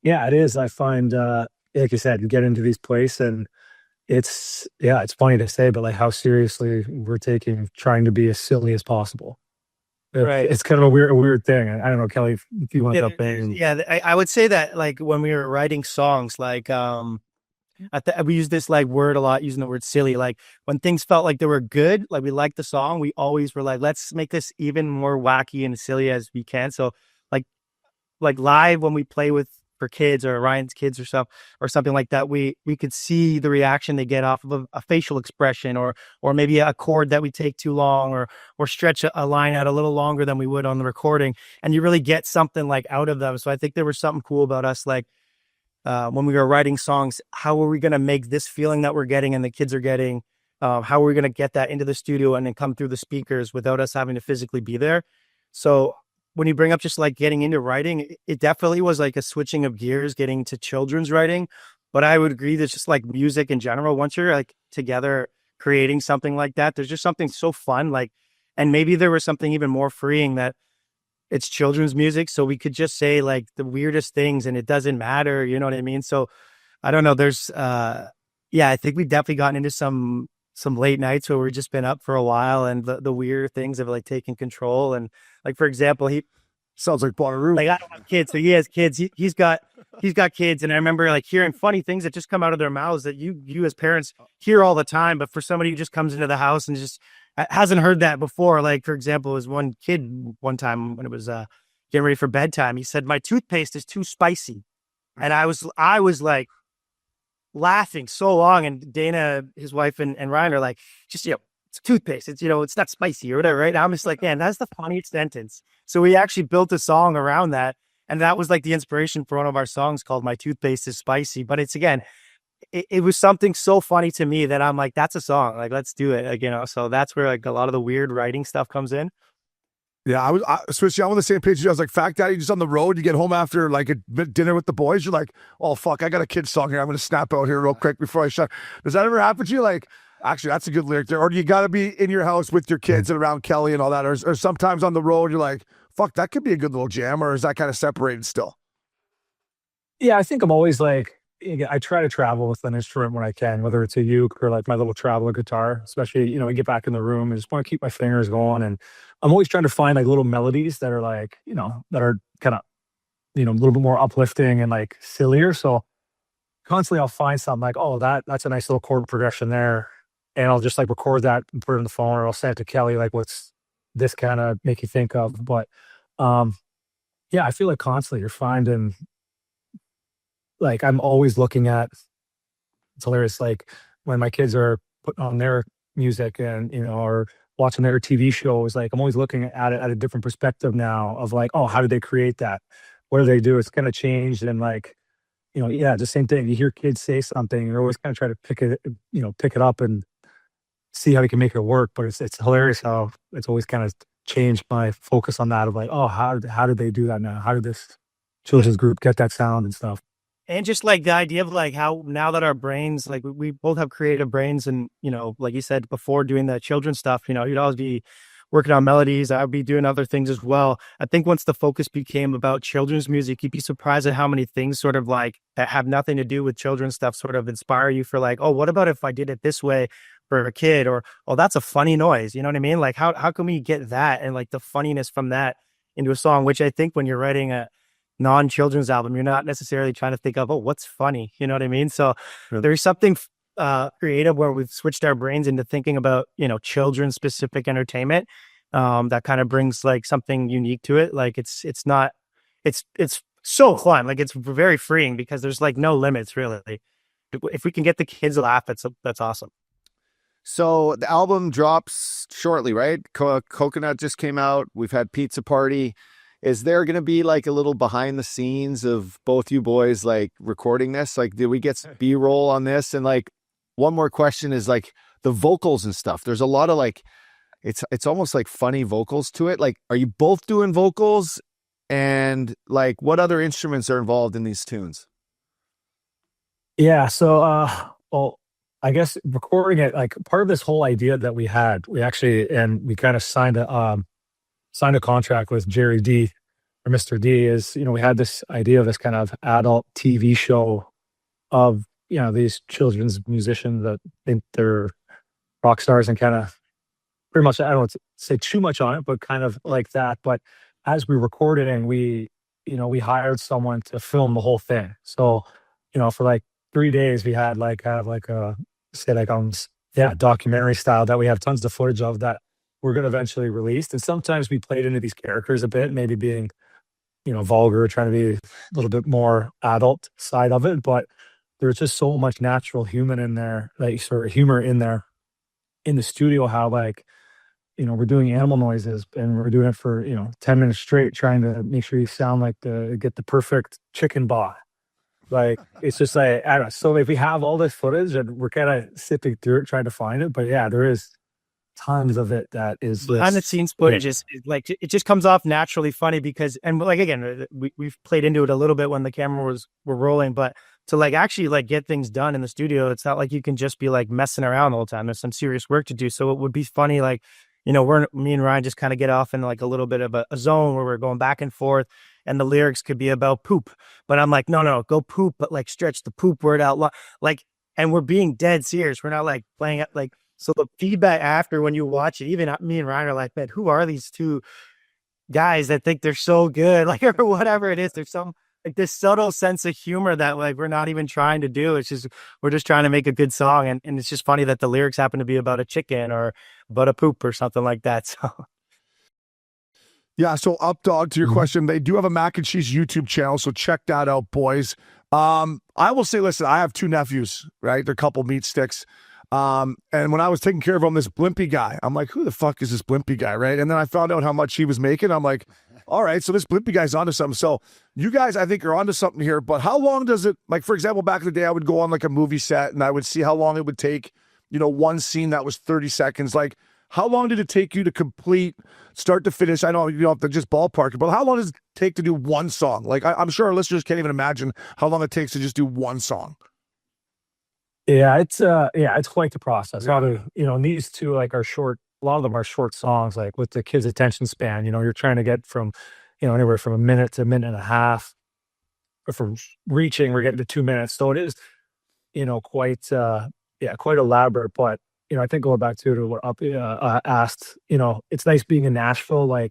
yeah, it is. I find like you said, you get into these places and it's funny to say, but like how seriously we're taking trying to be as silly as possible. Right. It's kind of a weird thing. I don't know, Kelly, if you want to jump in. Yeah, I would say that like when we were writing songs, like we use this like word a lot, using the word silly. Like when things felt like they were good, like we liked the song, we always were like, let's make this even more wacky and silly as we can. So like live when we play with for kids or Ryan's kids or something like that, we could see the reaction they get off of a facial expression or maybe a chord that we take too long or stretch a line out a little longer than we would on the recording, and you really get something like out of them. So I think there was something cool about us, like when we were writing songs, how are we going to make this feeling that we're getting and the kids are getting, how are we going to get that into the studio and then come through the speakers without us having to physically be there? So when you bring up just like getting into writing, it definitely was like a switching of gears getting to children's writing. But I would agree that just like music in general, once you're like together creating something like that, there's just something so fun. Like, and maybe there was something even more freeing that it's children's music. So we could just say like the weirdest things and it doesn't matter. You know what I mean? So I don't know. There's, I think we've definitely gotten into some late nights where we've just been up for a while and the weird things have like taken control. And like, for example, he sounds like Bonnaroo. Like I don't have kids, so he has kids. He's got kids. And I remember like hearing funny things that just come out of their mouths that you as parents hear all the time. But for somebody who just comes into the house and just hasn't heard that before, like for example, was one kid one time when it was getting ready for bedtime, he said, "My toothpaste is too spicy." And I was like laughing so long, and Dana, his wife, and Ryan are like, just, it's toothpaste. It's, it's not spicy or whatever, right? And I'm just like, man, that's the funniest sentence. So we actually built a song around that. And that was like the inspiration for one of our songs called My Toothpaste is Spicy. But it's, again, it was something so funny to me that I'm like, that's a song. Like, let's do it. Like, so that's where like a lot of the weird writing stuff comes in. Yeah, I'm on the same page. I was like, fact daddy, just on the road. You get home after like a dinner with the boys. You're like, oh, fuck, I got a kid's song here. I'm going to snap out here real quick before I shut. Does that ever happen to you? Like, actually, that's a good lyric there. Or do you got to be in your house with your kids and around Kelly and all that? Or sometimes on the road, you're like, fuck, that could be a good little jam. Or is that kind of separated still? Yeah, I think I'm always like, I try to travel with an instrument when I can, whether it's a uke or like my little traveler guitar, especially, I get back in the room and just want to keep my fingers going. And I'm always trying to find like little melodies that are like, that are kind of, a little bit more uplifting and like sillier. So constantly I'll find something like, oh, that's a nice little chord progression there. And I'll just like record that and put it on the phone, or I'll send it to Kelly, like, what's this kind of make you think of? But yeah, I feel like constantly you're finding, like, I'm always looking at, it's hilarious, like when my kids are putting on their music and, or watching their TV shows, like I'm always looking at it at a different perspective now of like, oh, how did they create that? What do they do? It's kind of changed. And like, the same thing. You hear kids say something, you're always kind of try to pick it up and see how you can make it work. But it's hilarious how it's always kind of changed my focus on that of like, oh, how did they do that now? How did this children's group get that sound and stuff? And just like the idea of like how now that our brains, like we both have creative brains, and like you said before, doing the children's stuff, you'd always be working on melodies. I'd be doing other things as well. I think once the focus became about children's music, you'd be surprised at how many things sort of like that have nothing to do with children's stuff sort of inspire you for like, oh, what about if I did it this way for a kid? Or, oh, that's a funny noise. You know what I mean? Like how can we get that and like the funniness from that into a song, which I think when you're writing a non-children's album, you're not necessarily trying to think of, oh, what's funny? You know what I mean? So there's something creative where we've switched our brains into thinking about, children specific entertainment that kind of brings like something unique to it. Like it's so fun. Like it's very freeing because there's like no limits really. If we can get the kids to laugh, that's awesome. So the album drops shortly, right? Coconut just came out. We've had Pizza Party. Is there going to be like a little behind the scenes of both you boys like recording this? Like, did we get B-roll on this? And like, one more question is like the vocals and stuff. There's a lot of like, it's almost like funny vocals to it. Like, are you both doing vocals? And like, what other instruments are involved in these tunes? Yeah. So, well, I guess recording it, like part of this whole idea that we actually, and we kind of signed signed a contract with Jerry D or Mr. D, is, we had this idea of this kind of adult TV show of, these children's musicians that think they're rock stars and kind of pretty much, I don't want to say too much on it, but kind of like that. But as we recorded and we hired someone to film the whole thing. So, for like 3 days, we had documentary style that we have tons of footage of that we're going to eventually release. And sometimes we played into these characters a bit, maybe being, vulgar, trying to be a little bit more adult side of it. But there's just so much natural humor in there, in the studio, how we're doing animal noises and we're doing it for, 10 minutes straight, trying to make sure you sound like get the perfect chicken baa. It's just I don't know. So if we have all this footage and we're kind of sipping through it, trying to find it, but yeah, there is tons of it that is behind the scenes footage is it just comes off naturally funny because, and again, we've played into it a little bit when the camera were rolling, but to actually get things done in the studio, it's not like you can just be messing around the whole time. There's some serious work to do. So it would be funny, me and Ryan just kind of get off in a little bit of a zone where we're going back and forth, and the lyrics could be about poop, but I'm like, no, go poop, but stretch the poop word out loud, and we're being dead serious. We're not playing it so the feedback after when you watch it, even me and Ryan are like, man, who are these two guys that think they're so good, or whatever it is. There's some this subtle sense of humor that we're not even trying to do. It's just we're just trying to make a good song, and it's just funny that the lyrics happen to be about a chicken or about a poop or something like that. So yeah, so Updog, to your question, they do have a Mac and Cheese YouTube channel, so check that out, boys. I will say, listen, I have 2 nephews, right? They're couple meat sticks. And when I was taking care of him, this Blimpy guy, I'm like, who the fuck is this Blimpy guy, right? And then I found out how much he was making. I'm like, all right, so this Blimpy guy's onto something. So you guys, I think, are onto something here. But how long does it, for example, back in the day, I would go on a movie set and I would see how long it would take, one scene that was 30 seconds. How long did it take you to complete, start to finish? I know you don't have to just ballpark it, but how long does it take to do one song? I'm sure our listeners can't even imagine how long it takes to just do one song. Yeah, it's quite the process. These two are short. A lot of them are short songs. With the kids' attention span, you're trying to get from, anywhere from a minute to a minute and a half. Or from reaching, we're getting to 2 minutes. So it is, quite elaborate. But I think going back to what Up asked, it's nice being in Nashville.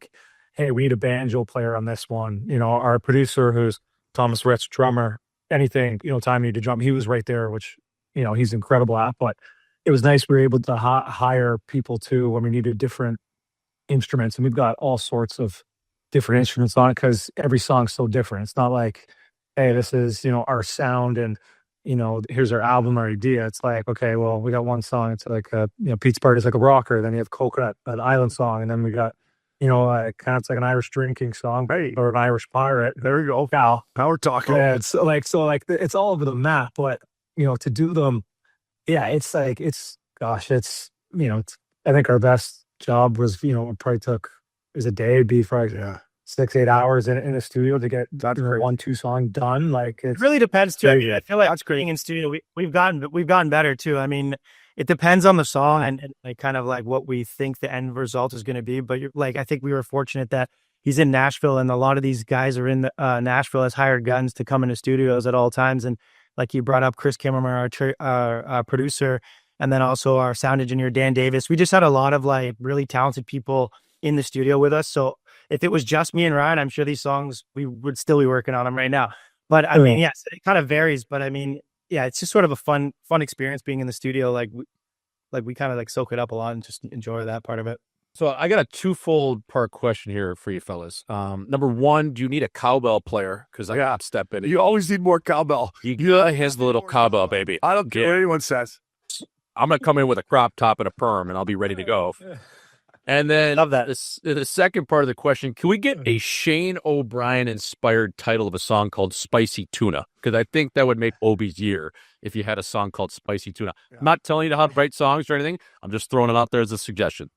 Hey, we need a banjo player on this one. Our producer, who's Thomas Rhett's drummer, anything, time you need to drum, he was right there, which. He's incredible at, but it was nice we were able to hire people too when we needed different instruments, and we've got all sorts of different instruments on it because every song's so different. It's not hey, this is our sound and here's our album or idea. It's okay, well, we got one song. It's Pete's Party's a rocker. Then you have Coconut, an island song, and then we got kind of it's an Irish drinking song, or an Irish pirate. There we go, Cal. Now we're talking. Yeah, it's it's all over the map, but. To do them, it's I think our best job was, it probably took, a day, it'd be for 6-8 hours in a studio to get that 1-2 song done. It really depends too. I feel that's great. Being in studio, we've gotten better too. I mean, it depends on the song and kind of what we think the end result is going to be. But I think we were fortunate that he's in Nashville, and a lot of these guys are in Nashville as hired guns to come into studios at all times. And you brought up Chris Kimmerman, our producer, and then also our sound engineer, Dan Davis. We just had a lot of really talented people in the studio with us. So if it was just me and Ryan, I'm sure these songs, we would still be working on them right now. But I mean, yes, it kind of varies. But I mean, yeah, it's just sort of a fun experience being in the studio. We kind of soak it up a lot and just enjoy that part of it. So I got a twofold part question here for you fellas. Number one, do you need a cowbell player? Because I got to step in. You always need more cowbell. Here's the little cowbell, baby. I don't care what anyone says. I'm going to come in with a crop top and a perm, and I'll be ready to go. And then love that. The second part of the question, can we get a Shane O'Brien-inspired title of a song called Spicy Tuna? Because I think that would make Obi's year if you had a song called Spicy Tuna. Yeah. I'm not telling you how to write songs or anything. I'm just throwing it out there as a suggestion.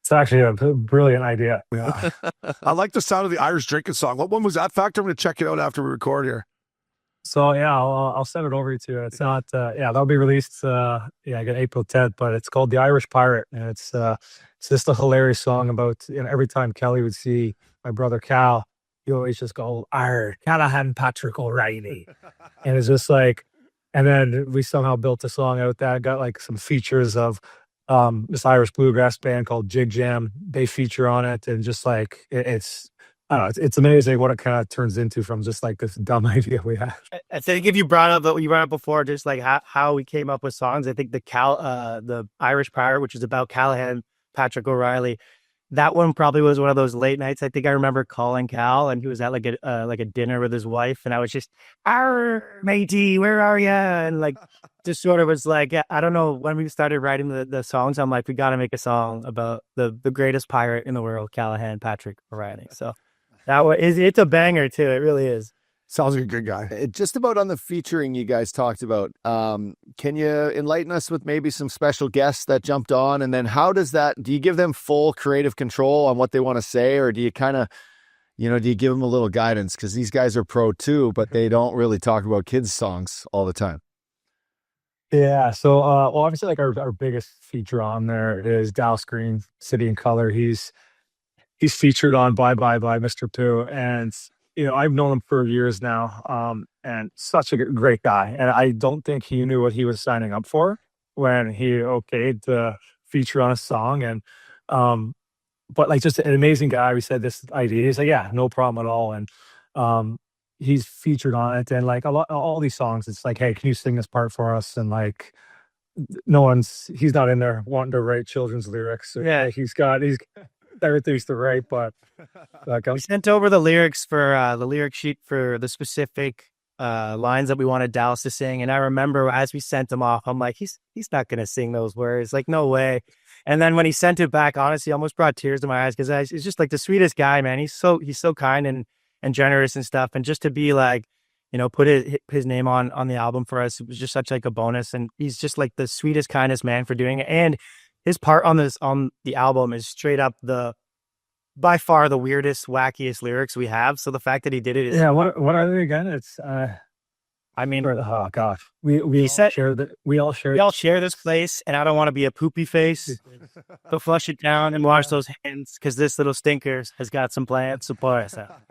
It's actually a brilliant idea. Yeah. I like the sound of the Irish drinking song. What one was that, Factor? I'm going to check it out after we record here. So yeah, I'll send it over to you. It's not that'll be released I got April 10th, but it's called The Irish Pirate, and it's just a hilarious song about, every time Kelly would see my brother Cal, he always just go, "Arr, Callahan Patrick O'Reilly." And it's just like, and then we somehow built a song out that got like some features of this Irish bluegrass band called Jig Jam. They feature on it, and just like it's I don't know, it's amazing what it kind of turns into from just like this dumb idea we had. I think if you brought up what you brought up before, just like how we came up with songs, I think the Irish Pirate, which is about Callahan Patrick O'Reilly, that one probably was one of those late nights. I think I remember calling Cal, and he was at like a dinner with his wife, and I was just, "Arr, matey, where are you?" And like just sort of was like, I don't know, when we started writing the songs, I'm like, we got to make a song about the greatest pirate in the world, Callahan Patrick O'Reilly. So it's a banger too. It really is. Sounds like a good guy. Just about on the featuring you guys talked about, can you enlighten us with maybe some special guests that jumped on? And then do you give them full creative control on what they want to say? Or do you kind of, do you give them a little guidance? Because these guys are pro too, but they don't really talk about kids' songs all the time. Yeah. So, obviously, like our biggest feature on there is Dallas Green, City and Color. He's featured on Bye Bye Bye Mr. Pooh, and I've known him for years now, and such a great guy. And I don't think he knew what he was signing up for when he okayed to feature on a song. And but like, just an amazing guy. We said this idea. He's like, yeah, no problem at all. And he's featured on it. And like all these songs, it's like, hey, can you sing this part for us? And like, he's not in there wanting to write children's lyrics. Yeah. He's everything's to write, but we sent over the lyrics for the lyric sheet for the specific lines that we wanted Dallas to sing. And I remember as we sent him off, I'm like, he's not going to sing those words. Like, no way. And then when he sent it back, honestly, I almost brought tears to my eyes, because he's just like the sweetest guy, man. He's so kind and generous and stuff. And just to be like, put his name on the album for us, it was just such like a bonus. And he's just like the sweetest, kindest man for doing it. And his part on the album is straight up by far the weirdest, wackiest lyrics we have. So the fact that he did it is, what are they again? It's oh gosh, we all share this place, and I don't want to be a poopy face. So flush it down and wash those hands, because this little stinker has got some plans to pour us out.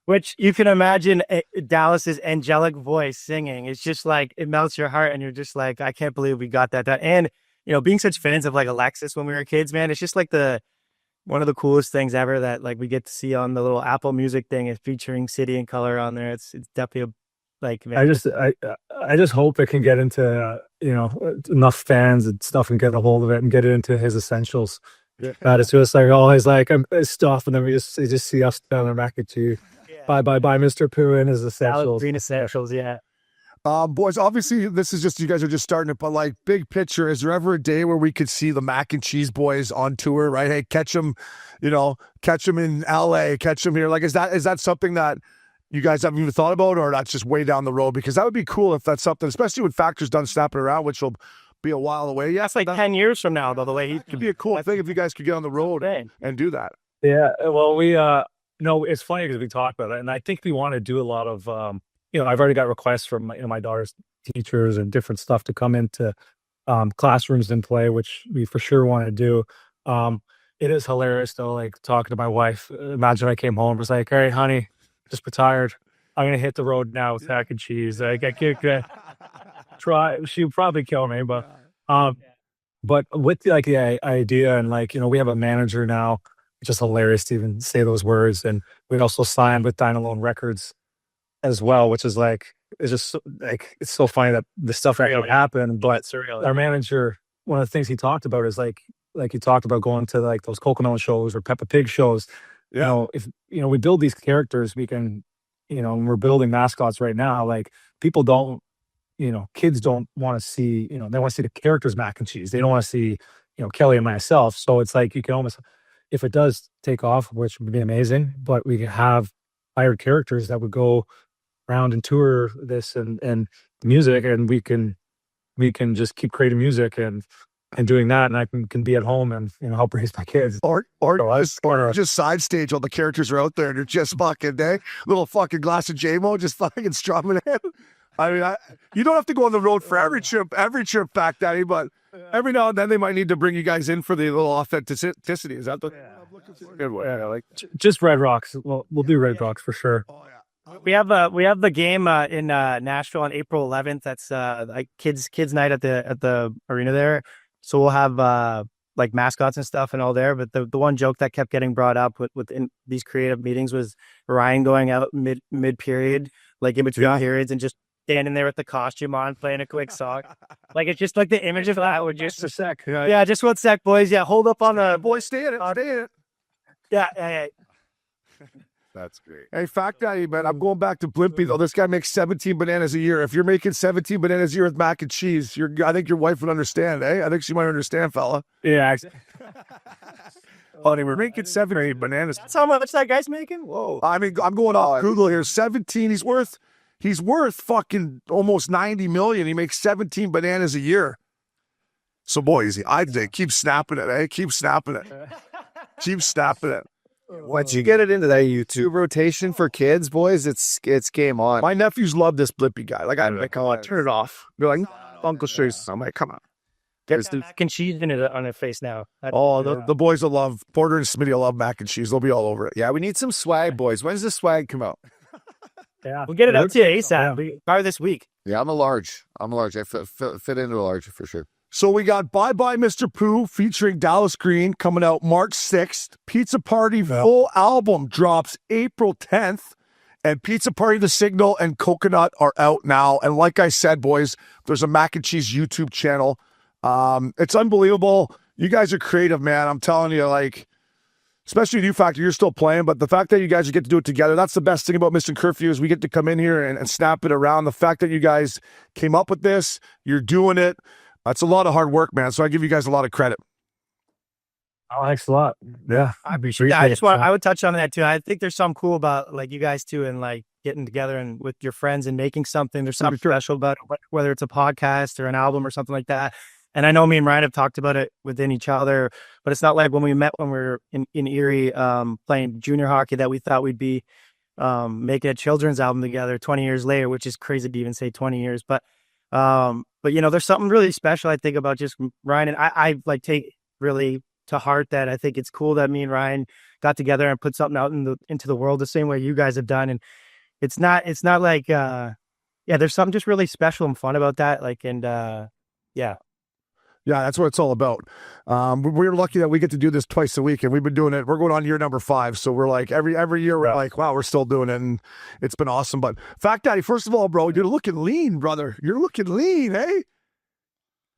Which you can imagine Dallas's angelic voice singing. It's just like, it melts your heart, and you're just like, I can't believe we got that. And being such fans of like Alexis when we were kids, man, it's just like one of the coolest things ever that like we get to see on the little Apple Music thing, is featuring City and Color on there. It's definitely man. I just hope it can get into enough fans and stuff, and get a hold of it and get it into his essentials. It's just like always like stuff, and then they just see us down there back at you. Bye Bye Bye Mr. Pooh and his essentials. Green essentials, yeah. Boys, obviously this is just, you guys are just starting it, but like, big picture, is there ever a day where we could see the Mac and Cheese boys on tour, right? Hey, catch them in LA, catch them here. Like, is that something that you guys haven't even thought about, or that's just way down the road? Because that would be cool if that's something, especially when Factor's done snapping around, which will be a while away. Yeah, that's like 10 years from now, though, the way could be a cool thing if you guys could get on the road and do that. Yeah, well, we it's funny because we talked about it, and I think we want to do a lot of I've already got requests from my daughter's teachers and different stuff to come into classrooms and play, which we for sure want to do. It is hilarious though, like talking to my wife. Imagine I came home and was like, "All right, honey, just retired. I'm gonna hit the road now with Mac and Cheese." Like, I can't try. She'd probably kill me, but with the idea, and we have a manager now. It's just hilarious to even say those words. And we also signed with Dynalone Records as well, which is like, it's just like, it's so funny that the stuff actually happened. But surreal. Our manager, one of the things he talked about is like he talked about going to like those Cocomelon shows or Peppa Pig shows. If we build these characters, we can, and we're building mascots right now. Like, people don't, kids don't want to see, they want to see the characters Mac and Cheese. They don't want to see, Kelly and myself. So it's like, you can almost, if it does take off, which would be amazing, but we can have hired characters that would go around and tour this and music, and we can just keep creating music. And and doing that, and I can be at home and help raise my kids. Or So just side stage while the characters are out there and you're just fucking little fucking glass of JMO just fucking strumming it. I mean, you don't have to go on the road for every trip, Fact Daddy, but every now and then they might need to bring you guys in for the little authenticity. Is that the good way? Yeah, like just Red Rocks. We'll do Red Rocks for sure. We have the game in Nashville on April 11th. That's like kids night at the arena there. So we'll have like mascots and stuff and all there. But the one joke that kept getting brought up within these creative meetings was Ryan going out mid period, like in between periods, and just standing there with the costume on, playing a quick song. Like it's just like the image of that would just a sec. Yeah, just 1 sec, boys. Yeah, hold up on the boys. Stay in it. Yeah. That's great. Hey, Fact Daddy, man, I'm going back to Blimpy though. This guy makes 17 bananas a year. If you're making 17 bananas a year with mac and cheese, I think your wife would understand, eh? I think she might understand, fella. Yeah. Honey, we're making 7 or 8 bananas. That's how much that guy's making? Whoa. I mean, I'm going off Google here. 17. He's worth fucking almost 90 million. He makes 17 bananas a year. So, boys, I'd say keep snapping it, eh? Keep snapping it. Keep snapping it. Once you get it into that YouTube rotation for kids, boys, it's game on. My nephews love this Blippy guy. Like, I'm like, oh, turn it off. They're like, Uncle Shea's. I'm like, come on. There's the mac and cheese in it on their face now. The boys will love, Porter and Smitty will love mac and cheese. They'll be all over it. Yeah, we need some swag, boys. When's the swag come out? Yeah, we'll get it out to you ASAP. Probably this week. Yeah, I'm a large. I fit into a large for sure. So we got Bye Bye Mr. Pooh featuring Dallas Green coming out March 6th. Pizza Party full album drops April 10th. And Pizza Party, The Signal, and Coconut are out now. And like I said, boys, there's a mac and cheese YouTube channel. It's unbelievable. You guys are creative, man. I'm telling you, like, especially you, Factor, you're still playing, but the fact that you guys get to do it together, that's the best thing about Missin Curfew is we get to come in here and snap it around. The fact that you guys came up with this, you're doing it. That's a lot of hard work, man. So I give you guys a lot of credit. Oh, thanks a lot. Yeah, I appreciate it. I would touch on that too. I think there's something cool about like you guys too, and like getting together and with your friends and making something. There's something special about it, whether it's a podcast or an album or something like that. And I know me and Ryan have talked about it within each other, but it's not like when we met when we were in Erie playing junior hockey that we thought we'd be making a children's album together 20 years later, which is crazy to even say 20 years. But you know, there's something really special, I think, about just Ryan. And I like take really to heart that I think it's cool that me and Ryan got together and put something out into the world the same way you guys have done. And it's not like, there's something just really special and fun about that. Like, and Yeah, that's what it's all about. We're lucky that we get to do this twice a week, and we've been doing it. We're going on year number 5, so we're like every year we're like, wow, we're still doing it, and it's been awesome. But Fact Daddy, first of all, bro, you're looking lean, brother. You're looking lean, eh?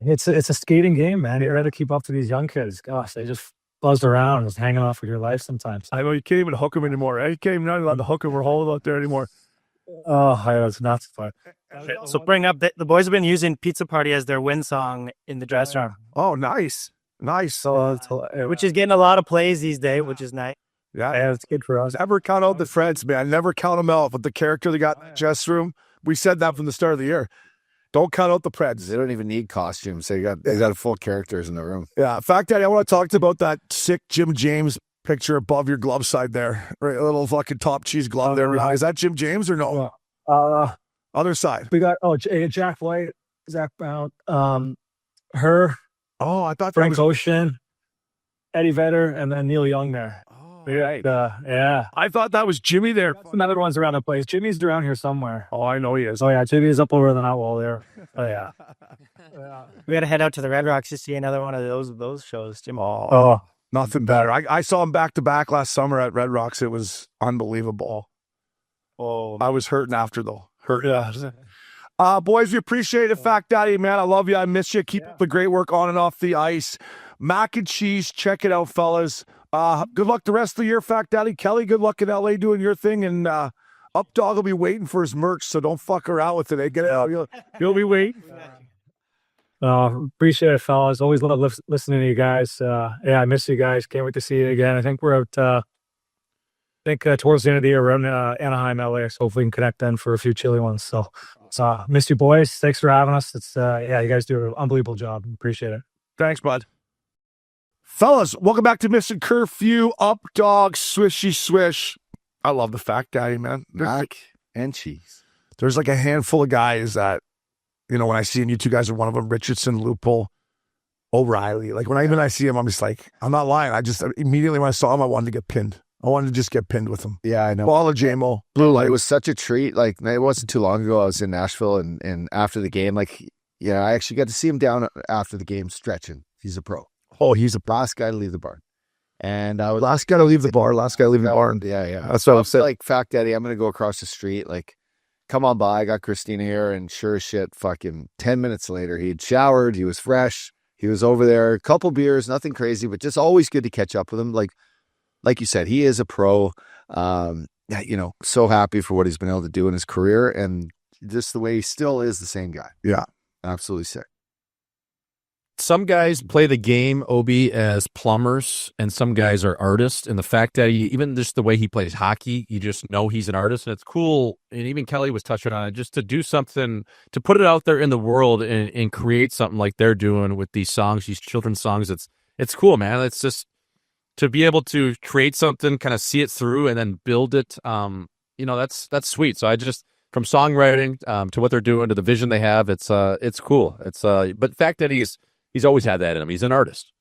It's a skating game, man. You got to keep up to these young kids. Gosh, they just buzz around, just hanging off with your life sometimes. I know you can't even hook them anymore. Eh? You can't even allowed to hook them or hold out there anymore. Oh, yeah, it's not so fun. So bring up the boys have been using Pizza Party as their win song in the dressing room. Oh, nice. So which is getting a lot of plays these days, which is nice. Yeah, it's good for us. Never count out the friends, man. Never count them out. But the character they got in the dressing room, we said that from the start of the year. Don't count out the Preds. They don't even need costumes. They got full characters in the room. Yeah. Fact Daddy, I want to talk about that sick Jim James picture above your glove side there. Right, a little fucking top cheese glove there. Is that Jim James or no? Other side. We got Jack White, Zach Brown, her. Oh, I thought Frank Ocean, Eddie Vedder, and then Neil Young there. Oh, right. Yeah. I thought that was Jimmy there. Another one's around the place. Jimmy's around here somewhere. Oh, I know he is. Oh yeah, Jimmy's up over the night wall there. Oh yeah. We got to head out to the Red Rocks to see another one of those shows, Jim. Oh, nothing better. I saw him back to back last summer at Red Rocks. It was unbelievable. Oh, I was hurting after though. Boys, we appreciate it. Fact Daddy, man, I love you. I miss you. Keep up the great work on and off the ice. Mac and cheese, check it out, fellas. Good luck the rest of the year, Fact Daddy. Kelly, good luck in LA doing your thing, and Updog will be waiting for his merch, so don't fuck around with it. Get it out. You'll be waiting. Appreciate it, fellas. Always love listening to you guys. I miss you guys. Can't wait to see you again. I think we're out. Towards the end of the year, we're in Anaheim, LA, so hopefully we can connect then for a few chilly ones. So miss you, boys. Thanks for having us. It's you guys do an unbelievable job. Appreciate it. Thanks, bud. Fellas, welcome back to Missin Curfew. Up dog, swishy swish. I love the fat guy, man. Mac and cheese. There's like a handful of guys that, when I see them, you two guys are one of them, Richardson, Lupul, O'Reilly. Like when I see him, I'm just like, I'm not lying. I just immediately when I saw him, I wanted to get pinned. I wanted to just get pinned with him. Yeah, I know. Ball of JMO. Blue light. It was such a treat. Like, it wasn't too long ago. I was in Nashville, and after the game, like, yeah, I actually got to see him down after the game stretching. He's a pro. Oh, he's the last guy to leave the barn. And I was last guy to leave the bar. Last guy to leave the barn. Yeah. That's what I'm saying. Like, fact daddy, I'm going to go across the street. Like, come on by. I got Christina here, and sure as shit, fucking 10 minutes later, he'd showered. He was fresh. He was over there. A couple beers, nothing crazy, but just always good to catch up with him. Like you said, he is a pro. So happy for what he's been able to do in his career, and just the way he still is the same guy. Yeah. Absolutely sick. Some guys play the game, Obi, as plumbers, and some guys are artists. And the fact that even just the way he plays hockey, you just know he's an artist. And it's cool. And even Kelly was touching on it, just to do something, to put it out there in the world and create something like they're doing with these songs, these children's songs. It's cool, man. It's just to be able to create something, kind of see it through and then build it. That's sweet. So I just, from songwriting to what they're doing to the vision they have, it's cool. But the fact that he's always had that in him. He's an artist.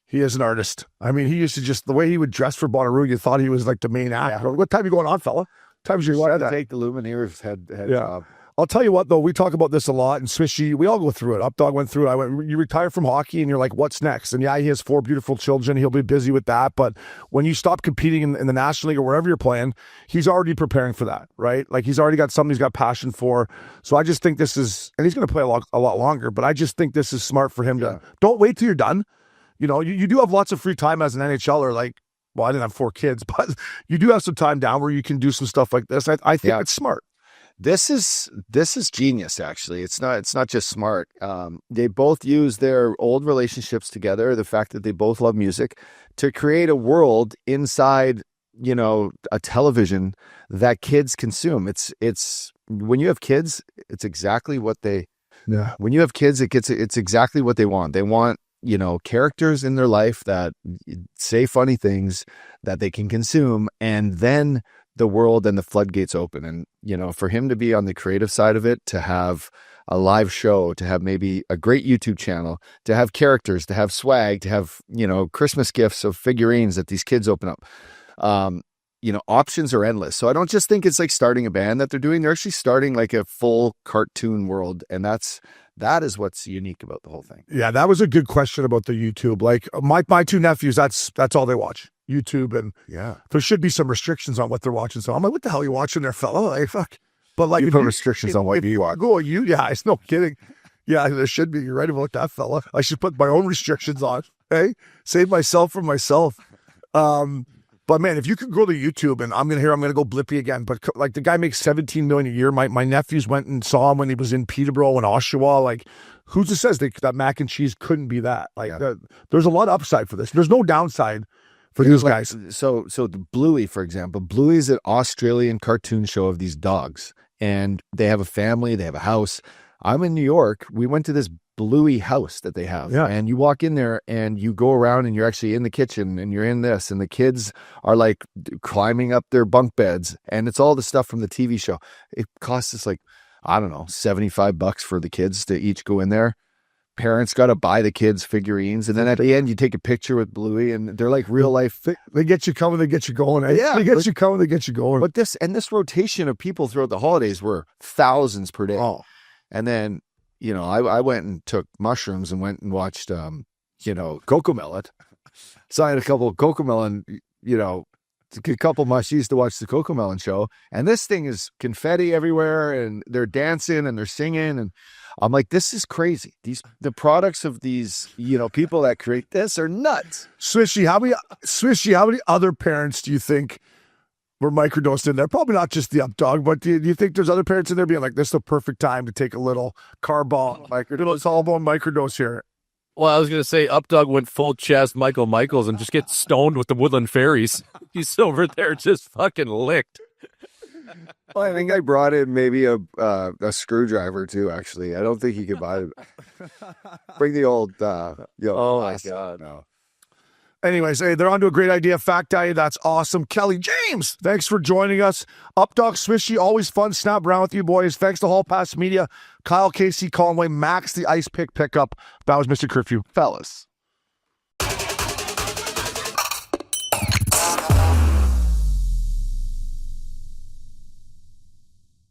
He is an artist. I mean, he used to just, the way he would dress for Bonnaroo, you thought he was like the main actor. Yeah. What time you going on, fella? What time is you going on? Take the Lumineers head job. I'll tell you what, though, we talk about this a lot, and Swishy, we all go through it. Updog went through it. You retire from hockey, and you're like, what's next? And yeah, he has 4 beautiful children. He'll be busy with that. But when you stop competing in the National League or wherever you're playing, he's already preparing for that, right? Like, he's already got something he's got passion for. So I just think this is, and he's going to play a lot longer, but I just think this is smart for him to, don't wait till you're done. You do have lots of free time as an NHLer, like, well, I didn't have 4 kids, but you do have some time down where you can do some stuff like this. I think it's smart. This is genius, actually. It's not just smart. They both use their old relationships together, the fact that they both love music, to create a world inside, a television that kids consume. It's when you have kids, it's exactly what they. Yeah. When you have kids, it's exactly what they want. They want characters in their life that say funny things that they can consume, and then the world and the floodgates open. And for him to be on the creative side of it, to have a live show, to have maybe a great YouTube channel, to have characters, to have swag, to have Christmas gifts of figurines that these kids open up, options are endless. So I don't just think it's like starting a band that they're doing. They're actually starting like a full cartoon world, and that is what's unique about the whole thing. Yeah, that was a good question about the YouTube. Like my 2 nephews, that's all they watch. YouTube, and there should be some restrictions on what they're watching. So I'm like, what the hell are you watching there, fella? Like, fuck. But like, you put restrictions on what you watch. Yeah, it's no kidding. Yeah, there should be. You're right about that, fella. I should put my own restrictions on. Hey, save myself from myself. But man, if you could go to YouTube, and I'm gonna go Blippy again. But like, the guy makes $17 million a year. My nephews went and saw him when he was in Peterborough and Oshawa. Like, who just says that Mac and Cheese couldn't be that? Like, there's a lot of upside for this. There's no downside for these guys. So the Bluey, for example, Bluey is an Australian cartoon show of these dogs, and they have a family, they have a house. I'm in New York. We went to this Bluey house that they have, and you walk in there and you go around and you're actually in the kitchen and you're in this, and the kids are like climbing up their bunk beds, and it's all the stuff from the TV show. It costs us like, I don't know, $75 for the kids to each go in there. Parents got to buy the kids figurines, and then at the end you take a picture with Bluey, and they're like real life. They get you coming, they get you going. Yeah, they get you coming, they get you going. But this rotation of people throughout the holidays were thousands per day. Oh, and then I went and took mushrooms and went and watched Cocomelon. So I had a couple of Cocomelon, a couple mushies to watch the Cocomelon show, and this thing is confetti everywhere, and they're dancing and they're singing, and I'm like, this is crazy. The products of these, people that create this are nuts. Swishy, how many other parents do you think were microdosed in there? Probably not just the Updog, but do you think there's other parents in there being like, this is the perfect time to take a little carbol microdose? It's all about microdose here. Well, I was going to say Updog went full chest Michael Michaels and just get stoned with the Woodland Fairies. He's over there just fucking licked. Well, I think I brought in maybe a screwdriver too. Actually, I don't think he could buy it. Bring the old. Oh my God. No. Anyways, hey, they're on to a great idea. Fact Daddy, that's awesome. Kelly James, thanks for joining us. Updog Swishy, always fun. Snap around with you boys. Thanks to Hall Pass Media, Kyle Casey, Conway, Max, the Ice Pick Pickup. That was Mr. Curfew. Fellas.